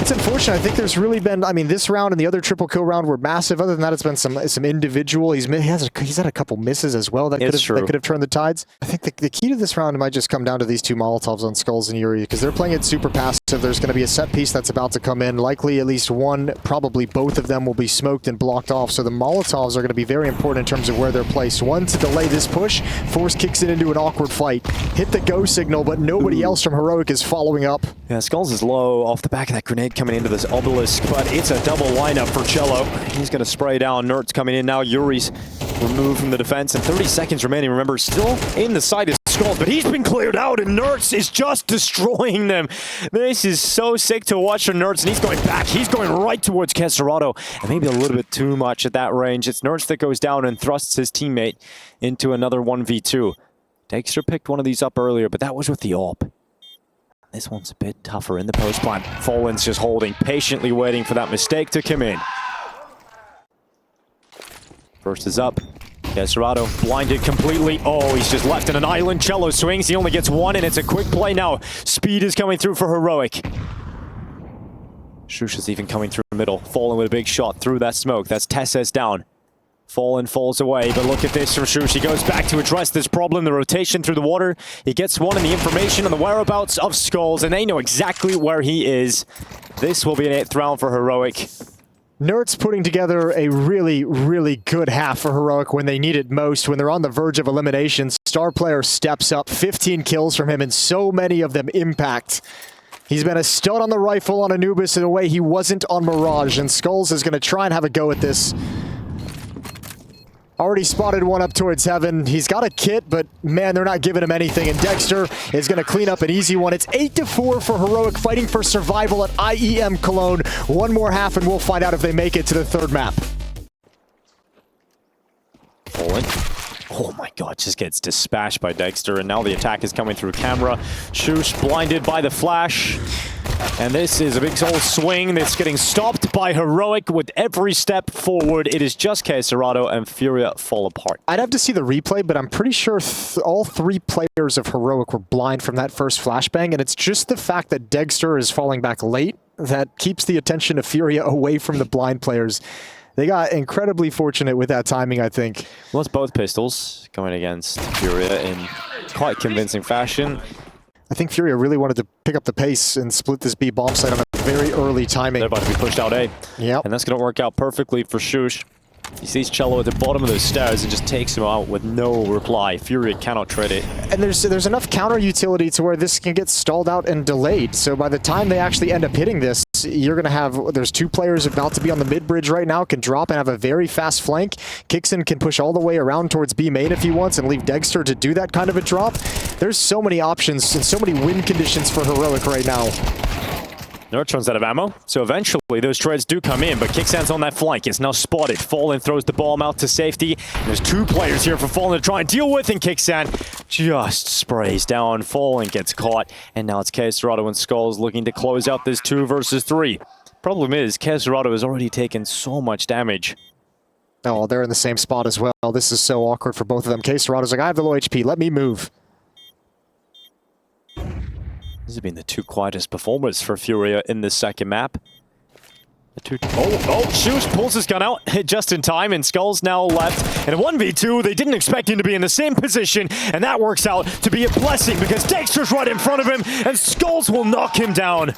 it's unfortunate. I think there's really been, I mean, this round and the other triple kill round were massive. Other than that, it's been some individual. He's had a couple misses as well that could have turned the tides. I think the key to this round might just come down to these two Molotovs on Skulls and Yuri, because they're playing it super passive. There's going to be a set piece that's about to come in. Likely at least one, probably both of them will be smoked and blocked off. So the Molotovs are going to be very important in terms of where they're placed. One to delay this push. Force kicks it into an awkward fight. Hit the go signal, but nobody else from Heroic is following up. Yeah, Skulls is low off the back of that grenade coming into this obelisk, but it's a double lineup for Cello. He's going to spray down. Nertz coming in now. Yuri's removed from the defense, and 30 seconds remaining. Remember, still in the side is Skulls, but he's been cleared out, and Nertz is just destroying them. This is so sick to watch for Nertz, and he's going back. He's going right towards Serato, and maybe a little bit too much at that range. It's Nertz that goes down and thrusts his teammate into another 1v2. Dexter picked one of these up earlier, but that was with the AWP. This one's a bit tougher in the post plant. Fallen's just holding, patiently waiting for that mistake to come in. First is up. Serato blinded completely. Oh, he's just left in an island. Cello swings. He only gets one, and it's a quick play now. Speed is coming through for Heroic. Shush is even coming through the middle. Fallen with a big shot through that smoke. That's Tessus down. Fallen falls away, but look at this from Shush. He goes back to address this problem, the rotation through the water. He gets one in the information on the whereabouts of Skulls, and they know exactly where he is. This will be an 8th round for Heroic. Nertz putting together a really, really good half for Heroic when they need it most. When they're on the verge of elimination, star player steps up. 15 kills from him, and so many of them impact. He's been a stud on the rifle on Anubis in a way he wasn't on Mirage, and Skulls is going to try and have a go at this. Already spotted one up towards heaven. He's got a kit, but man, they're not giving him anything. And Dexter is going to clean up an easy one. It's 8-4 for Heroic, fighting for survival at IEM Cologne. One more half, and we'll find out if they make it to the third map. Falling. Oh my god, just gets dispatched by Dexter, and now the attack is coming through camera. Shush blinded by the flash. And this is a big old swing that's getting stopped by Heroic with every step forward. It is just CS2 and Furia fall apart. I'd have to see the replay, but I'm pretty sure all three players of Heroic were blind from that first flashbang, and it's just the fact that Dexter is falling back late that keeps the attention of Furia away from the blind players. They got incredibly fortunate with that timing, I think. Well, it's both pistols going against Furia in quite convincing fashion. I think Furia really wanted to pick up the pace and split this B bomb site on a very early timing. They're about to be pushed out A. Yep. And that's going to work out perfectly for Shush. He sees Cello at the bottom of those stairs and just takes him out with no reply. Furia cannot tread it. And there's enough counter utility to where this can get stalled out and delayed. So by the time they actually end up hitting this, you're going to have, there's two players about to be on the mid bridge right now, can drop and have a very fast flank. Kixon can push all the way around towards B main if he wants and leave Dexter to do that kind of a drop. There's so many options and so many win conditions for Heroic right now. Nerd runs out of ammo, so eventually those trades do come in, but Kicksan's on that flank. It's now spotted. Fallen throws the bomb out to safety. And there's two players here for Fallen to try and deal with, and Kicksan just sprays down. Fallen gets caught, and now it's CS2 and Skulls looking to close out this 2 versus 3. Problem is, CS2 has already taken so much damage. Oh, they're in the same spot as well. This is so awkward for both of them. CS2's like, I have the low HP, let me move. These have been the two quietest performers for Furia in this second map. Shush pulls his gun out just in time, and Skulls now left. And a 1v2, they didn't expect him to be in the same position, and that works out to be a blessing because Dexter's right in front of him, and Skulls will knock him down.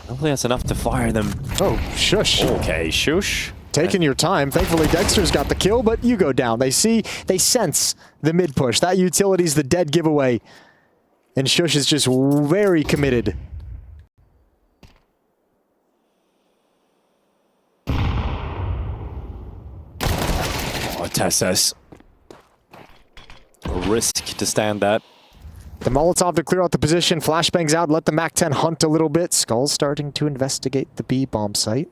Hopefully that's enough to fire them. Oh, shush. Okay, Shush. Taking your time. Thankfully, Dexter's got the kill, but you go down. They sense the mid push. That utility's the dead giveaway. And Shush is just very committed. Oh, Tessus. A risk to stand that. The Molotov to clear out the position. Flashbangs out, let the MAC-10 hunt a little bit. Skull's starting to investigate the B bomb site.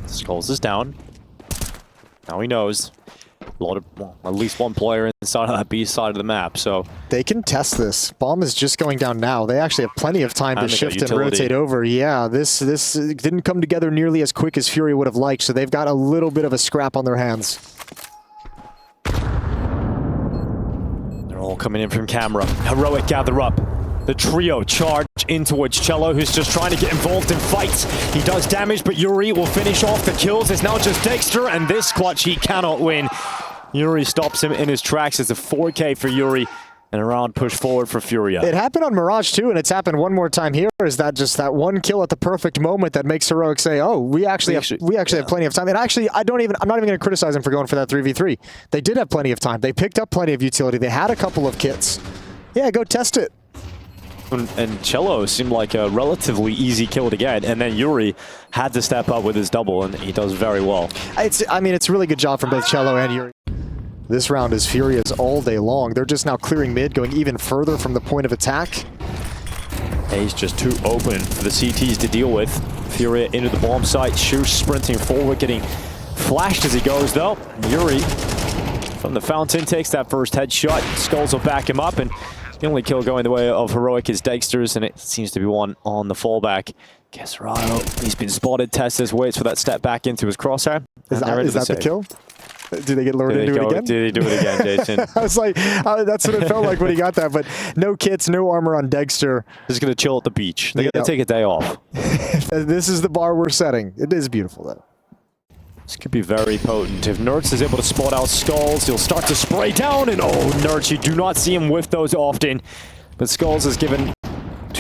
Skulls is down. Now he knows. A lot of, well, at least one player inside of that B side of the map, so... They can test this. Bomb is just going down now. They actually have plenty of time to shift and rotate over. Yeah, this didn't come together nearly as quick as Fury would have liked, so they've got a little bit of a scrap on their hands. They're all coming in from camera. Heroic gather up. The trio charge in towards Cello, who's just trying to get involved in fights. He does damage, but Yuri will finish off the kills. It's now just Dexter, and this clutch he cannot win. Yuri stops him in his tracks. It's a 4K for Yuri, and a round push forward for Furia. It happened on Mirage too, and it's happened one more time here. Is that just that one kill at the perfect moment that makes Heroic say, "Oh, we actually have plenty of time." And actually, I'm not even going to criticize him for going for that 3v3. They did have plenty of time. They picked up plenty of utility. They had a couple of kits. Yeah, go test it. And Cello seemed like a relatively easy kill to get, and then Yuri had to step up with his double, and he does very well. It's a really good job from both Cello and Yuri. This round is Furia's all day long. They're just now clearing mid, going even further from the point of attack. A's just too open for the CTs to deal with. Furia into the bomb site, Shush sprinting forward, getting flashed as he goes though. Yuri from the fountain takes that first headshot. Skulls will back him up, and the only kill going the way of Heroic is Dexter's, and it seems to be one on the fallback. CS2, he's been spotted. Tessus waits for that step back into his crosshair. Is that the kill? Do they get lured into it again? Do they do it again, Jason? I was like, that's what it felt like when he got that, but no kits, no armor on Dexter. He's going to chill at the beach. They're going to take a day off. This is the bar we're setting. It is beautiful, though. This could be very potent. If Nerds is able to spot out Skulls, he'll start to spray down, and oh, Nerds, you do not see him whiff those often. But Skulls has given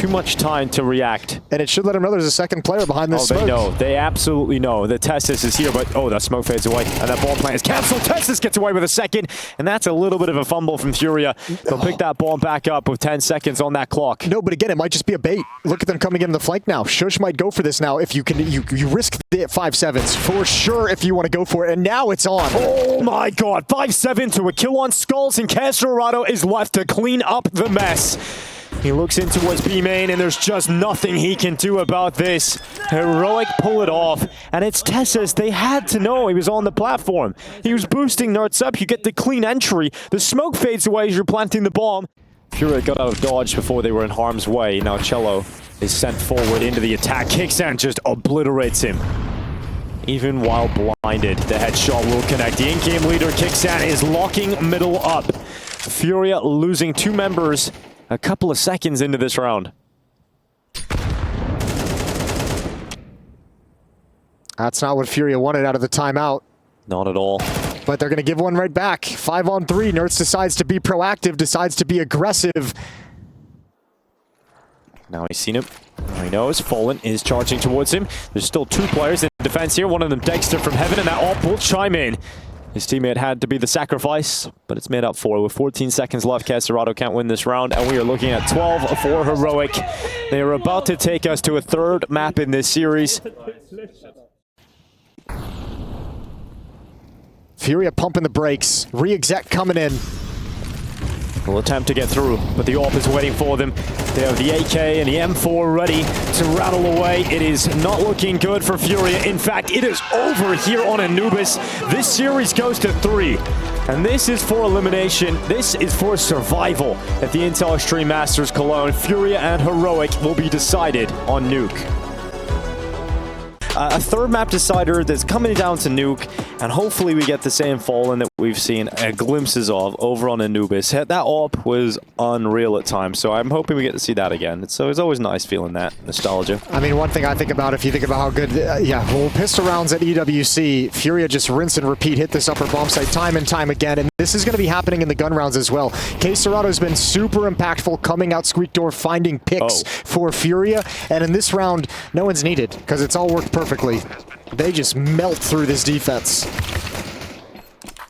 too much time to react. And it should let him know there's a second player behind this smoke. They know. They absolutely know. The Testis is here, but that smoke fades away. And that bomb plant is canceled. Testis gets away with a second. And that's a little bit of a fumble from Furia. They'll pick that bomb back up with 10 seconds on that clock. No, but again, it might just be a bait. Look at them coming in the flank now. Shush might go for this now. If you can, you risk the 5-7s for sure if you want to go for it. And now it's on. Oh my god. 5-7 to a kill on Skulls, and Caserado is left to clean up the mess. He looks in towards B main, and there's just nothing he can do about this. Heroic pull it off, and it's Tessis. They had to know he was on the platform. He was boosting Nerds up. You get the clean entry. The smoke fades away as you're planting the bomb. Furia got out of dodge before they were in harm's way. Now Cello is sent forward into the attack. Kicksan just obliterates him. Even while blinded, the headshot will connect. The in-game leader, Kicksan, is locking middle up. Furia losing 2 members a couple of seconds into this round. That's not what Furia wanted out of the timeout. Not at all. But they're going to give one right back. 5-on-3. Nerds decides to be proactive, decides to be aggressive. Now he's seen him. Now he knows. Fallen is charging towards him. There's still 2 players in defense here. One of them Dexter from Heaven, and that AWP will chime in. His teammate had to be the sacrifice, but it's made up for. With 14 seconds left, Caserado can't win this round, and we are looking at 12 for Heroic. They are about to take us to a 3rd map in this series. Furia pumping the brakes. Re-exec coming in. Will attempt to get through, but the AWP is waiting for them. They have the AK and the M4 ready to rattle away. It is not looking good for Furia. In fact, it is over here on Anubis. This series goes to 3. And this is for elimination. This is for survival at the Intel Extreme Masters Cologne. Furia and Heroic will be decided on Nuke. A 3rd map decider that's coming down to Nuke, and hopefully we get the same Fallen that we've seen glimpses of over on Anubis. That AWP was unreal at times, so I'm hoping we get to see that again. So it's always nice feeling that nostalgia. I mean, one thing I think about, if you think about how good, well, pistol rounds at EWC, Furia just rinse and repeat, hit this upper bomb site time and time again, and this is going to be happening in the gun rounds as well. Caserado's been super impactful, coming out Squeak Door, finding picks for Furia, and in this round, no one's needed, because it's all worked perfectly. They just melt through this defense.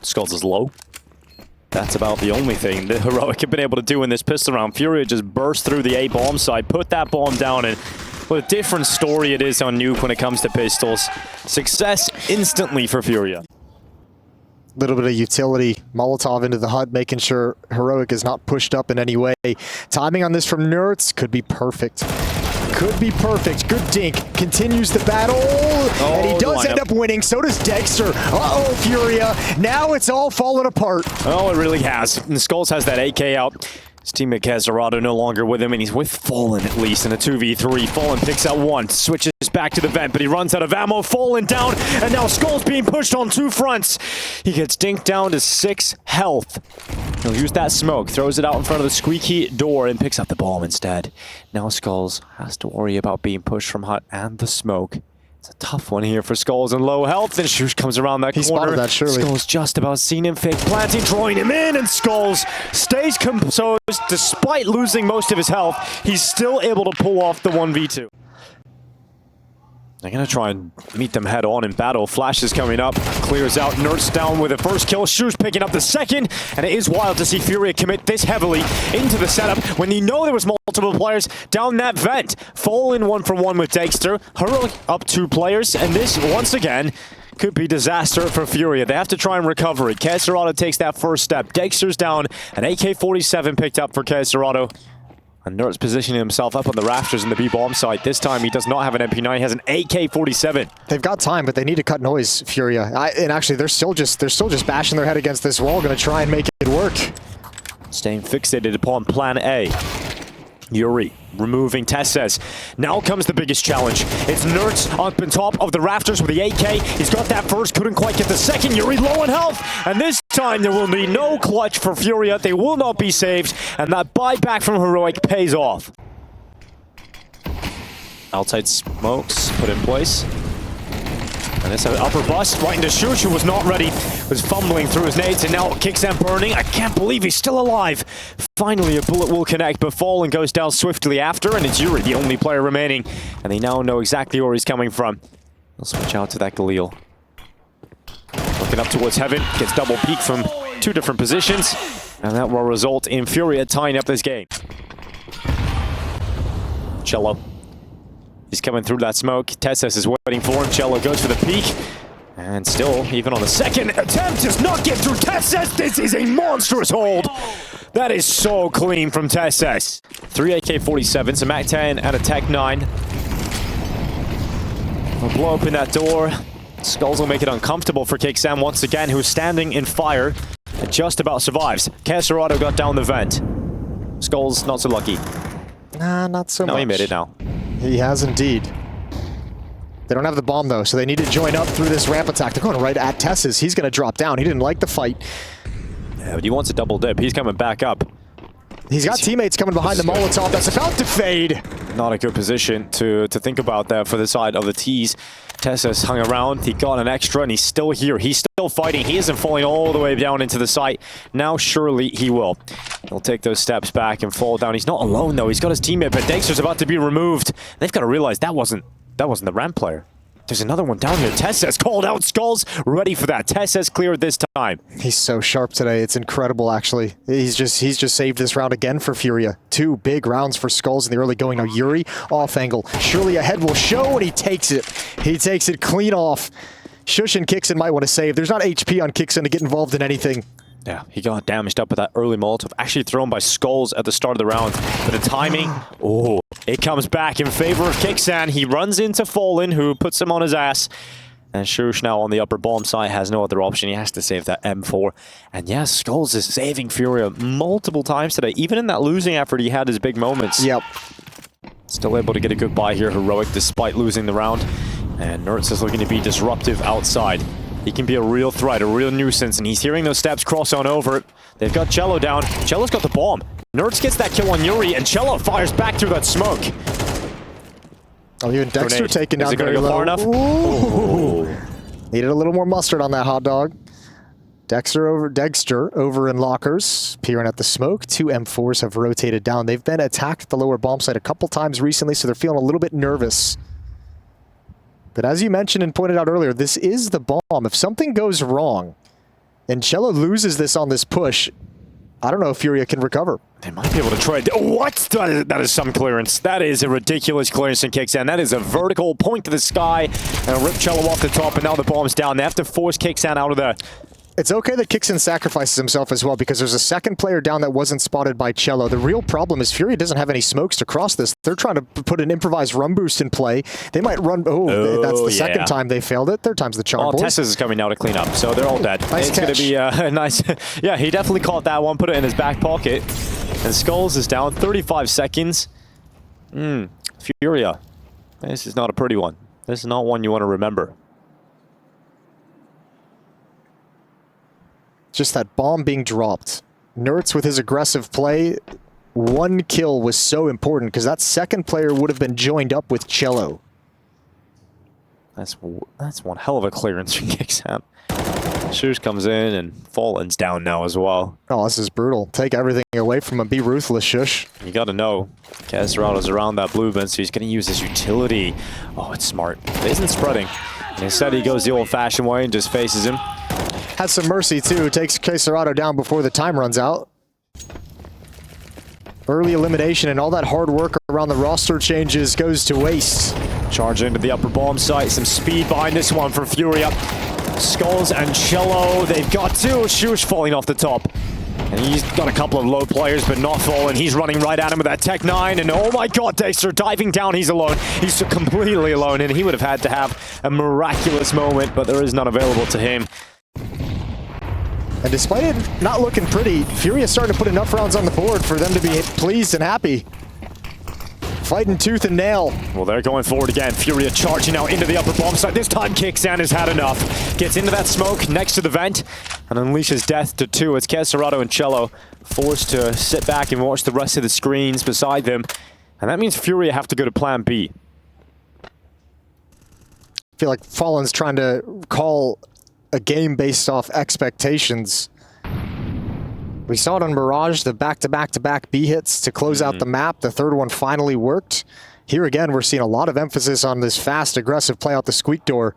Skulls is low. That's about the only thing that Heroic have been able to do in this pistol round. Furia just burst through the A bomb side, put that bomb down, and what a different story it is on Nuke when it comes to pistols. Success instantly for Furia. Little bit of utility, Molotov into the HUD, making sure Heroic is not pushed up in any way. Timing on this from Nerds could be perfect. Could be perfect. Good dink. Continues the battle. And he does end up winning. So does Dexter. Uh-oh, Furia. Now it's all falling apart. Oh, it really has. And Skulls has that AK out. His teammate Caserado no longer with him, and he's with Fallen at least in a 2v3. Fallen picks out 1, switches back to the vent, but he runs out of ammo. Fallen down, and now Skulls being pushed on 2 fronts. He gets dinked down to 6 health. He'll use that smoke, throws it out in front of the squeaky door, and picks up the bomb instead. Now Skulls has to worry about being pushed from hut and the smoke. It's a tough one here for Skulls and low health, and Shush comes around that corner. He spotted that, surely. Skulls just about seen him, fake planting, drawing him in, and Skulls stays composed despite losing most of his health. He's still able to pull off the 1v2. They're going to try and meet them head on in battle. Flash is coming up, clears out, Nerds down with the first kill. Shush picking up the second, and it is wild to see Furia commit this heavily into the setup when you know there was multiple players down that vent. Fallen 1-for-1 with Dexter. Heroic up 2 players, and this, once again, could be disaster for Furia. They have to try and recover it. Caserado takes that first step. Dexter's down, an AK-47 picked up for Caserado. And Nerds positioning himself up on the rafters in the B bomb site. This time he does not have an MP9, he has an AK-47. They've got time, but they need to cut noise, Furia. And actually, they're still just bashing their head against this wall, going to try and make it work. Staying fixated upon plan A. Yuri removing Tesses. Now comes the biggest challenge. It's Nerds up on top of the rafters with the AK. He's got that first, couldn't quite get the second. Yuri low on health, and this time there will be no clutch for Furia. They will not be saved, and that buyback from Heroic pays off. Outside smokes put in place. And it's an upper bust right into Shush, who was not ready. was fumbling through his nades, and now Kicksan burning. I can't believe he's still alive. Finally, a bullet will connect, but Fallen goes down swiftly after, and it's Yuri, the only player remaining. And they now know exactly where he's coming from. They'll switch out to that Galil. Looking up towards heaven, gets double peek from two different positions, and that will result in Furia tying up this game. Cello. He's coming through that smoke. Tesses is waiting for him. Cello goes for the peek. And still, even on the second attempt, does not get through Tesses. This is a monstrous hold. That is so clean from Tesses. 3 AK-47s, a MAC-10, and a Tech-9. We'll blow open that door. Skulls will make it uncomfortable for Kicksan once again, who's standing in fire and just about survives. Casserado got down the vent. Skulls, not so lucky. Nah, not so much. No, he made it now. He has indeed. They don't have the bomb, though, so they need to join up through this ramp attack. They're going right at Tesses. He's going to drop down. He didn't like the fight. Yeah, but he wants a double dip. He's coming back up. He's got teammates coming behind the Molotov that's about to fade. Not a good position to think about there for the side of the T's. Tesses hung around. He got an extra, and he's still here. He's still fighting. He isn't falling all the way down into the site. Now, surely he will. He'll take those steps back and fall down. He's not alone, though. He's got his teammate, but Dexter's about to be removed. They've got to realize that wasn't the ramp player. There's another one down here. Tesses called out. Skulls ready for that. Tesses cleared this time. He's so sharp today. It's incredible, actually. He's just saved this round again for Furia. 2 big rounds for Skulls in the early going. Now Yuri off angle. Surely a head will show, and he takes it. He takes it clean off. Shush and Kicksan might want to save. There's not HP on Kicksan to get involved in anything. Yeah, he got damaged up with that early Molotov, actually thrown by Skulls at the start of the round. But the timing, oh, it comes back in favor of Kicksan. He runs into Fallen, who puts him on his ass. And Shush now on the upper bomb side has no other option. He has to save that M4. And yes, Skulls is saving Furia multiple times today. Even in that losing effort, he had his big moments. Yep. Still able to get a good buy here, heroic, despite losing the round. And Nertz is looking to be disruptive outside. He can be a real threat, a real nuisance, and he's hearing those steps cross on over. They've got Cello down. Cello's got the bomb. Nertz gets that kill on Yuri, and Cello fires back through that smoke. Oh, even Dexter Grenade. taken down Is it gonna very go low. far enough? Ooh. Needed a little more mustard on that hot dog. Dexter over in lockers, peering at the smoke. 2 M4s have rotated down. They've been attacked at the lower bomb site a couple times recently, so they're feeling a little bit nervous. But as you mentioned and pointed out earlier, this is the bomb. If something goes wrong and Cello loses this on this push, I don't know if Furia can recover. They might be able to try. What? That is some clearance. That is a ridiculous clearance in Kicksan. That is a vertical point to the sky and rip Cello off the top, and now the bomb's down. They have to force Kicksan out of there. It's okay that Kicksan sacrifices himself as well, because there's a second player down that wasn't spotted by Cello. The real problem is Furia doesn't have any smokes to cross this. They're trying to put an improvised run boost in play. They might run... Oh, that's the second time they failed it. Third time's the charm, boys. Tesses is coming now to clean up, so they're all dead. Nice it's going to be a nice... Yeah, he definitely caught that one, put it in his back pocket. And Skulls is down 35 seconds. Furia. This is not a pretty one. This is not one you want to remember. Just that bomb being dropped. Nertz with his aggressive play. 1 kill was so important because that second player would have been joined up with Cello. That's one hell of a clearance from Kicksan. Shush comes in and Fallen's down now as well. Oh, this is brutal. Take everything away from him. Be ruthless, Shush. You gotta know. Caserado's around that blue bin, so he's gonna use his utility. Oh, it's smart. It isn't spreading. And instead he goes the old-fashioned way and just faces him. Has some mercy, too. Takes Caserato down before the time runs out. Early elimination and all that hard work around the roster changes goes to waste. Charge into the upper bomb site. Some speed behind this one for Furia. Skulls and Cello. They've got 2. Shush falling off the top. And he's got a couple of low players, but not Fallen. He's running right at him with that Tech-9. And oh my god, Dexter diving down. He's alone. He's completely alone. And he would have had to have a miraculous moment, but there is none available to him. And despite it not looking pretty, Furia starting to put enough rounds on the board for them to be pleased and happy. Fighting tooth and nail. Well, they're going forward again. Furia charging out into the upper bomb site. This time Kicksan has had enough. Gets into that smoke next to the vent and unleashes death to 2. It's Caserato and Cello forced to sit back and watch the rest of the screens beside them. And that means Furia have to go to plan B. I feel like Fallen's trying to call a game based off expectations. We saw it on Mirage, the back-to-back-to-back B hits to close out the map. The third one finally worked. Here again, we're seeing a lot of emphasis on this fast, aggressive play out the squeak door.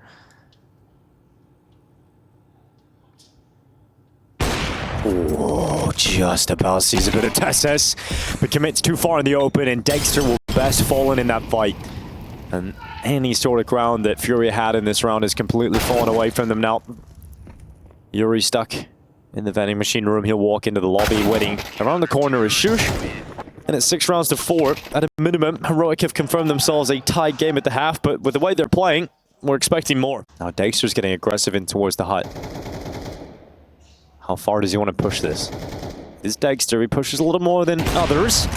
Oh, just about sees a bit of TSS, but commits too far in the open, and Dexter will best fallen in that fight. And any sort of ground that Furia had in this round is completely fallen away from them now. Yuri stuck in the vending machine room. He'll walk into the lobby, waiting. Around the corner is Shush. And it's 6 rounds to 4. At a minimum, Heroic have confirmed themselves a tied game at the half, but with the way they're playing, we're expecting more. Now Dexter's getting aggressive in towards the hut. How far does he want to push this? This Dexter, he pushes a little more than others,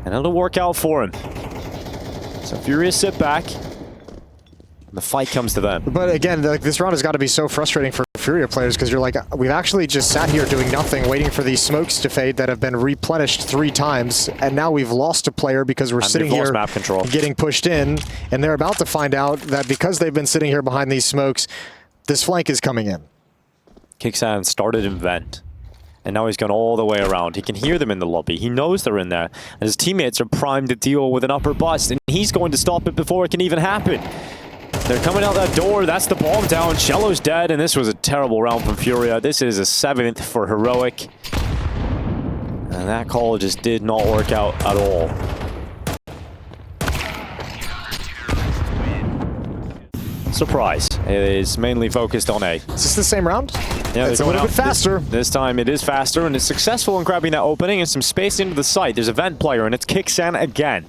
and it'll work out for him. So Furia sit back. The fight comes to them. But again, like, this round has got to be so frustrating for Furia players, because you're like, we've actually just sat here doing nothing, waiting for these smokes to fade that have been replenished 3 times, and now we've lost a player because we're sitting here map control, getting pushed in, and they're about to find out that because they've been sitting here behind these smokes, this flank is coming in. Kixan started in vent, and now he's gone all the way around. He can hear them in the lobby. He knows they're in there, and his teammates are primed to deal with an upper bust, and he's going to stop it before it can even happen. They're coming out that door. That's the bomb down. Cello's dead, and this was a terrible round from Furia. This is a 7th for Heroic, and that call just did not work out at all. Surprise. It is mainly focused on A. Is this the same round? Yeah, it's a little bit faster. This time it is faster, and it's successful in grabbing that opening and some space into the site. There's a vent player, and it's Kixan again.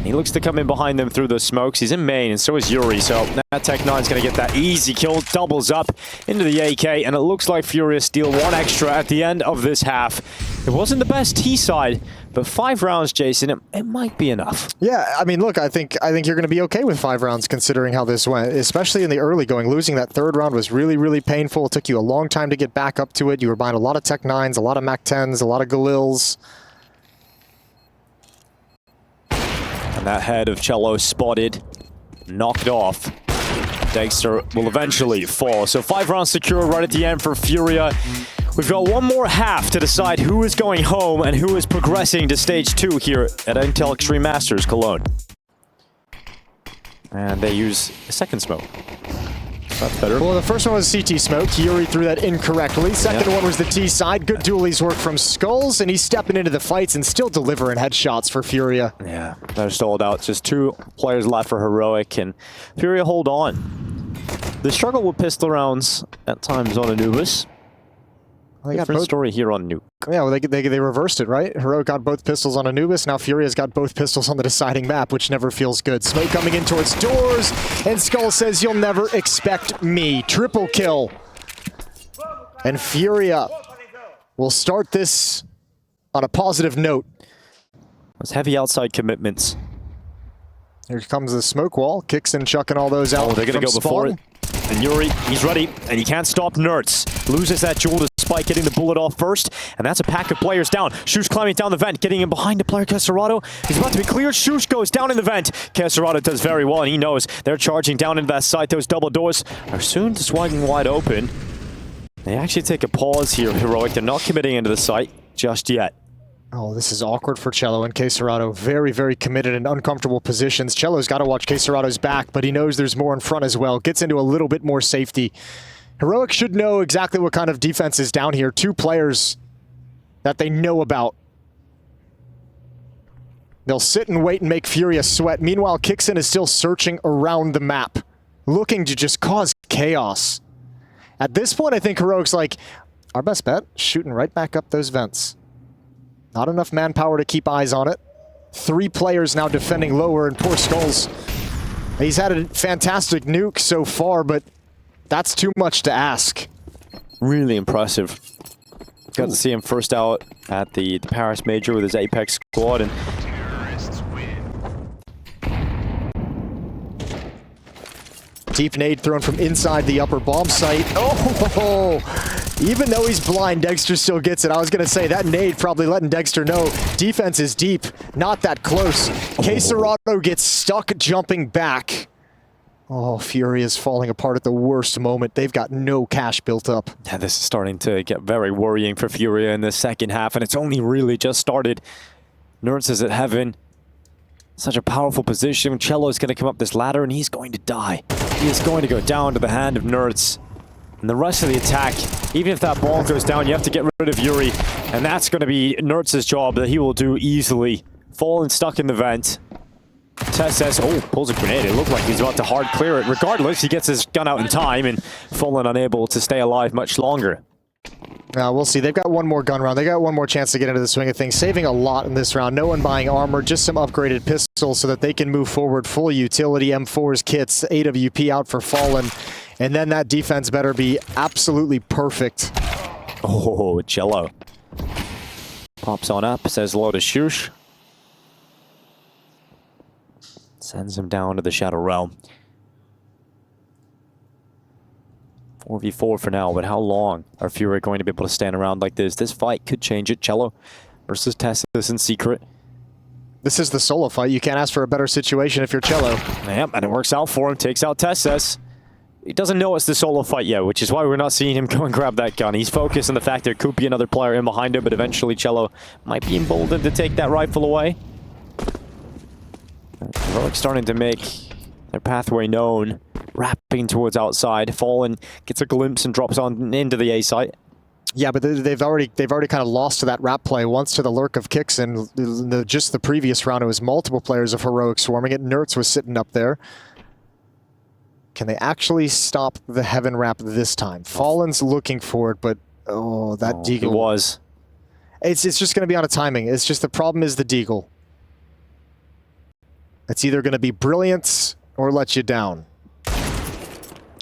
He looks to come in behind them through those smokes. He's in main, and so is Yuri. So that Tech-9's going to get that easy kill. Doubles up into the AK, and it looks like Furia steal 1 extra at the end of this half. It wasn't the best T side, but 5 rounds, Jason, it might be enough. Yeah, I mean, look, I think you're going to be okay with 5 rounds considering how this went, especially in the early going. Losing that 3rd round was really, really painful. It took you a long time to get back up to it. You were buying a lot of Tech-9s, a lot of Mac-10s, a lot of Galils. And that head of Cello spotted, knocked off. Dexter will eventually fall. So 5 rounds secure right at the end for Furia. We've got one more half to decide who is going home and who is progressing to stage 2 here at Intel Extreme Masters Cologne. And they use a second smoke. That's better. Well, the first one was CT smoke. Yuri threw that incorrectly. Second one was the T side. Good dualies work from Skulls, and he's stepping into the fights and still delivering headshots for Furia. Yeah, they're sold out. Just 2 players left for Heroic, and Furia hold on. The struggle with pistol rounds at times on Anubis. Well, Different story here on Nuke. Yeah, well, they reversed it, right? Heroic got both pistols on Anubis. Now Furia's got both pistols on the deciding map, which never feels good. Smoke coming in towards doors, and Skull says, "You'll never expect me." Triple kill. And Furia will start this on a positive note. Those heavy outside commitments. Here comes the smoke wall. Kixan chucking all those out. Oh, they're going to go before it. And Yuri, he's ready, and he can't stop Nerds. Loses that jewel to Spike, getting the bullet off first, and that's a pack of players down. Shush climbing down the vent, getting in behind the player Casserado. He's about to be cleared. Shush goes down in the vent. Casserado does very well, and he knows they're charging down into that site. Those double doors are soon swinging wide open. They actually take a pause here, Heroic. They're not committing into the site just yet. Oh, this is awkward for Cello and Casserado. Very, very committed in uncomfortable positions. Cello's got to watch Caserado's back, but he knows there's more in front as well. Gets into a little bit more safety. Heroic should know exactly what kind of defense is down here. 2 players that they know about. They'll sit and wait and make Furia sweat. Meanwhile, Kixan is still searching around the map, looking to just cause chaos. At this point, I think Heroic's like, our best bet, shooting right back up those vents. Not enough manpower to keep eyes on it. 3 players now defending lower, and poor Skulls. He's had a fantastic nuke so far, but that's too much to ask. Really impressive. Got to see him first out at the Paris Major with his Apex squad, and deep nade thrown from inside the upper bomb site. Oh, even though he's blind, Dexter still gets it. I was going to say, that nade probably letting Dexter know defense is deep, not that close. Casserado gets stuck jumping back. Oh, Furia is falling apart at the worst moment. They've got no cash built up. Yeah, this is starting to get very worrying for Furia in the second half, and it's only really just started. Nerds is at heaven. Such a powerful position. Cello is going to come up this ladder, and he's going to die. He is going to go down to the hand of Nerds. And the rest of the attack, even if that ball goes down, you have to get rid of Yuri. And that's going to be Nerds' job that he will do easily. Fallen stuck in the vent. Tess says, oh, pulls a grenade. It looked like he's about to hard clear it. Regardless, he gets his gun out in time, and Fallen unable to stay alive much longer. We'll see. They've got one more gun round. They got one more chance to get into the swing of things, saving a lot in this round. No one buying armor, just some upgraded pistols so that they can move forward. Full utility, M4s, kits, AWP out for Fallen. And then that defense better be absolutely perfect. Oh, Cello. Pops on up, says hello to Shush. Sends him down to the Shadow Realm. 4v4 for now, but how long are Furia going to be able to stand around like this? This fight could change it. Cello versus Tessus in secret. This is the solo fight. You can't ask for a better situation if you're Cello. Yep, and it works out for him. Takes out Tessus. He doesn't know it's the solo fight yet, which is why we're not seeing him go and grab that gun. He's focused on the fact there could be another player in behind him, but eventually Cello might be emboldened to take that rifle away. Heroic starting to make their pathway known, wrapping towards outside. Fallen gets a glimpse and drops on into the A site. Yeah, but they've already kind of lost to that wrap play. Once to the lurk of kicks, and just the previous round it was multiple players of Heroic swarming it. Nerds was sitting up there. Can they actually stop the heaven wrap this time? Fallen's looking for it, but oh, that deagle. It was. It's just going to be out of timing. It's just the problem is the deagle. It's either going to be brilliant or let you down.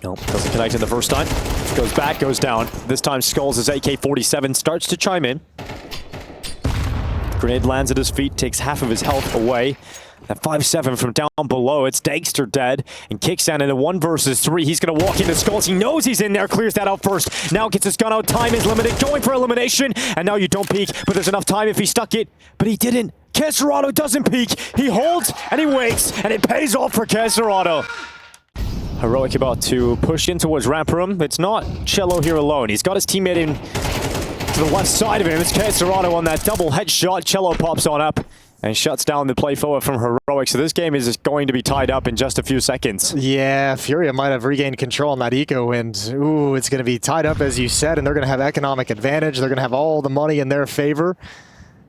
Nope, doesn't connect in the first time. Goes back, goes down. This time Skulls' AK-47 starts to chime in. Grenade lands at his feet, takes half of his health away. At 5-7 from down below, it's Dagster dead, and kicks down into 1 versus 3. He's going to walk into Skulls. He knows he's in there, clears that out first. Now gets his gun out. Time is limited, going for elimination. And now you don't peek, but there's enough time if he stuck it. But he didn't. Caserado doesn't peek. He holds, and he waits, and it pays off for Caserado. Heroic about to push in towards ramp room. It's not Cello here alone. He's got his teammate in to the left side of him. It's Caserado on that double headshot. Cello pops on up and shuts down the play forward from Heroic. So this game is going to be tied up in just a few seconds. Yeah, Furia might have regained control on that eco, and ooh, it's going to be tied up as you said, and they're going to have economic advantage. They're going to have all the money in their favor.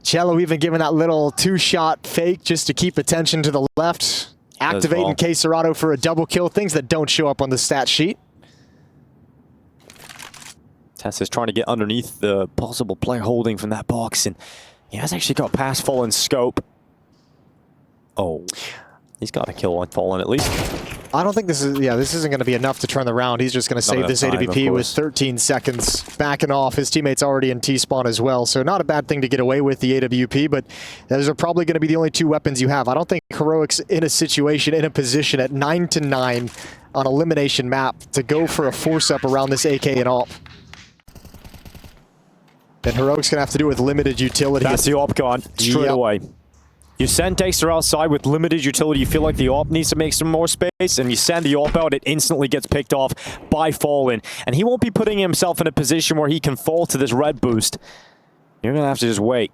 Cello even giving that little 2-shot fake just to keep attention to the left. Activating Caserado for a double kill, things that don't show up on the stat sheet. Tess is trying to get underneath the possible player holding from that box, and he has actually got past Fallen's scope. Oh, he's got a kill on Fallen at least. I don't think this is, this isn't going to be enough to turn the round. He's just going to save this AWP with 13 seconds backing off. His teammate's already in T-spawn as well, so not a bad thing to get away with the AWP, but those are probably going to be the only 2 weapons you have. I don't think Heroic's in a situation, in a position at 9-9 on elimination map to go for a force-up around this AK and AWP. Then Heroic's going to have to do it with limited utility. That's the AWP gone straight away. You send Dagster outside with limited utility, you feel like the AWP needs to make some more space, and you send the AWP out, it instantly gets picked off by Fallen. And he won't be putting himself in a position where he can fall to this red boost. You're going to have to just wait.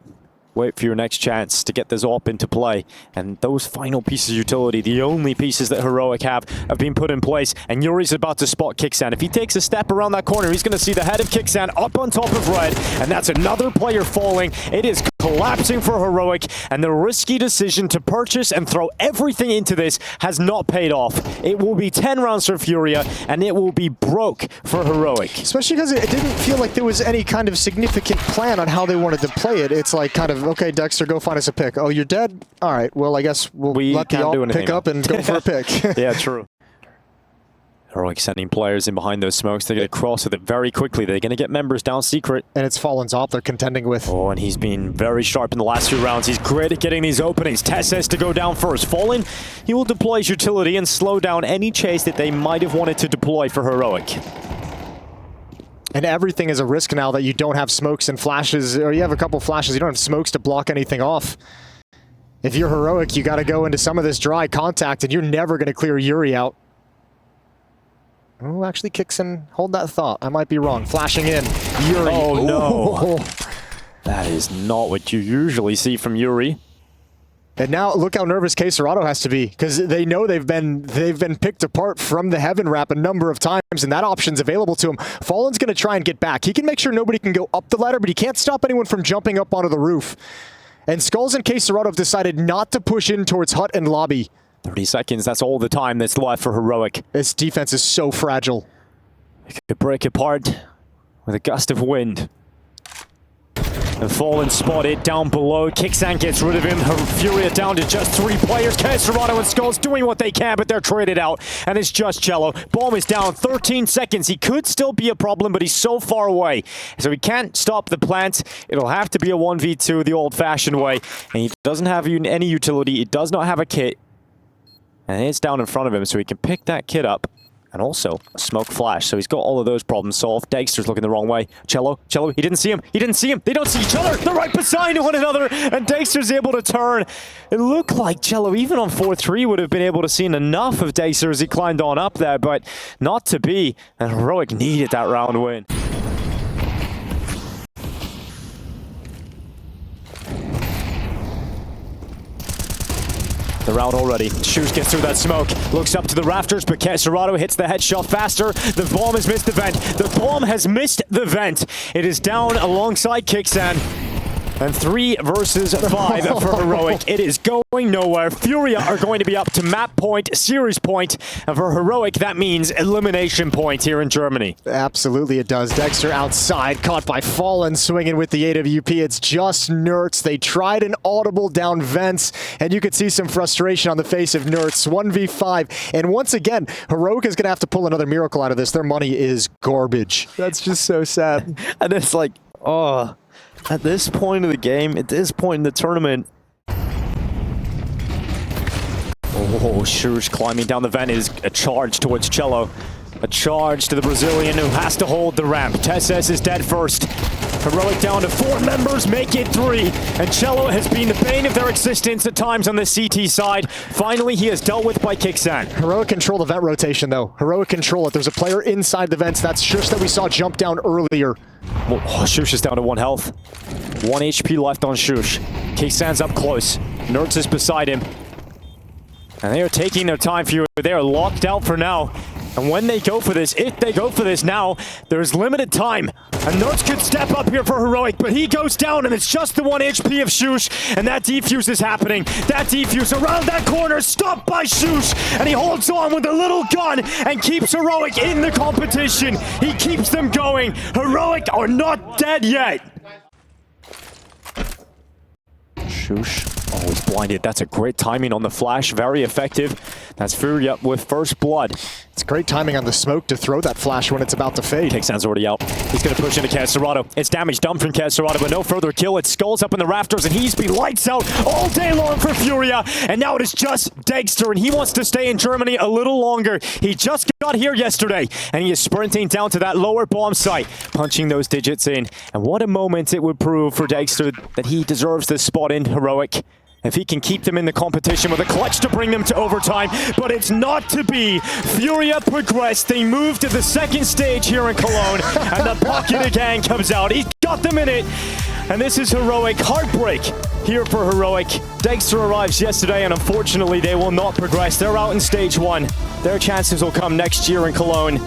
Wait for your next chance to get this AWP into play. And those final pieces of utility, the only pieces that Heroic have been put in place. And Yuri's about to spot Kicksan. If he takes a step around that corner, he's going to see the head of Kicksan up on top of red. And that's another player falling. It is collapsing for Heroic. And the risky decision to purchase and throw everything into this has not paid off. It will be 10 rounds for Furia, and it will be broke for Heroic. Especially because it didn't feel like there was any kind of significant plan on how they wanted to play it. It's like kind of, okay, Dexter, go find us a pick. Oh, you're dead? All right, well, I guess we'll let the AWP pick up and go for a pick. Yeah, true. Heroic sending players in behind those smokes. They're going to cross with it very quickly. They're going to get members down secret. And it's Fallen's AWP they're contending with. Oh, and he's been very sharp in the last 2 rounds. He's great at getting these openings. Tess has to go down first. Fallen, he will deploy his utility and slow down any chase that they might have wanted to deploy for Heroic. And everything is a risk now that you don't have smokes and flashes, or you have a couple flashes, you don't have smokes to block anything off. If you're Heroic, you got to go into some of this dry contact, and you're never going to clear Yuri out. Oh, actually kicks in. Hold that thought. I might be wrong. Flashing in. Yuri. Oh, no. Ooh. That is not what you usually see from Yuri. And now look how nervous KSCERATO has to be, because they know they've been picked apart from the Heaven Wrap a number of times, and that option's available to him. Fallen's going to try and get back. He can make sure nobody can go up the ladder, but he can't stop anyone from jumping up onto the roof. And Skulls and KSCERATO have decided not to push in towards Hut and Lobby. 30 seconds, that's all the time that's left for Heroic. This defense is so fragile. It could break apart with a gust of wind. And Fallen spotted down below. Kixan gets rid of him. Furia down to just 3 players. KSCERATO and Skulls doing what they can, but they're traded out. And it's just Cello. Bomb is down. 13 seconds. He could still be a problem, but he's so far away. So he can't stop the plant. It'll have to be a 1v2 the old-fashioned way. And he doesn't have any utility. He does not have a kit. And it's down in front of him, so he can pick that kit up. And also a smoke flash, so he's got all of those problems solved. Dexter's looking the wrong way. Cello, he didn't see him. He didn't see him. They don't see each other. They're right beside one another, and Dexter's able to turn. It looked like Cello, even on 4-3, would have been able to see enough of Dexter as he climbed on up there, but not to be. And Heroic needed that round win. They're out already. Shoes gets through that smoke. Looks up to the rafters, but KSCERATO hits the headshot faster. The bomb has missed the vent. The bomb has missed the vent. It is down alongside Kixan. And 3 versus 5 for Heroic. It is going nowhere. Furia are going to be up to map point, series point. And for Heroic, that means elimination point here in Germany. Absolutely it does. Dexter outside, caught by Fallen, swinging with the AWP. It's just Nertz. They tried an audible down vents, and you could see some frustration on the face of Nertz. 1v5. And once again, Heroic is going to have to pull another miracle out of this. Their money is garbage. That's just so sad. And it's like, oh... At this point of the game, at this point in the tournament... Oh, Shush climbing down the vent is a charge towards Cello. A charge to the Brazilian who has to hold the ramp. Tesses is dead first. Heroic down to 4 members, make it 3. And Cello has been the bane of their existence at times on the CT side. Finally, he is dealt with by Kixan. Heroic control the vent rotation, though. Heroic control it. There's a player inside the vents. That's Shush that we saw jump down earlier. Oh, Shush is down to 1 health. 1 HP left on Shush. Kixan's up close. Nertz is beside him. And they are taking their time, Fury. They are locked out for now. And when they go for this, if they go for this now, there's limited time. And Nertz could step up here for Heroic, but he goes down, and it's just the 1 HP of Shush. And that defuse is happening. That defuse around that corner, stopped by Shush. And he holds on with a little gun and keeps Heroic in the competition. He keeps them going. Heroic are not dead yet. Shush. Oh, he's blinded. That's a great timing on the flash. Very effective. That's Furia with first blood. It's great timing on the smoke to throw that flash when it's about to fade. Kixan's already out. He's going to push into KSCERATO. It's damage done from KSCERATO, but no further kill. It's Skulls up in the rafters, and he's been lights out all day long for Furia. And now it is just Dexter, and he wants to stay in Germany a little longer. He just got here yesterday, and he is sprinting down to that lower bomb site, punching those digits in. And what a moment it would prove for Dexter that he deserves this spot in Heroic. If he can keep them in the competition with a clutch to bring them to overtime, but it's not to be. Furia progressed. They move to the 2nd stage here in Cologne, and the pocket again comes out. He's got them in it, and this is Heroic. Heartbreak here for Heroic. Dexter arrives yesterday, and unfortunately, they will not progress. They're out in stage 1. Their chances will come next year in Cologne.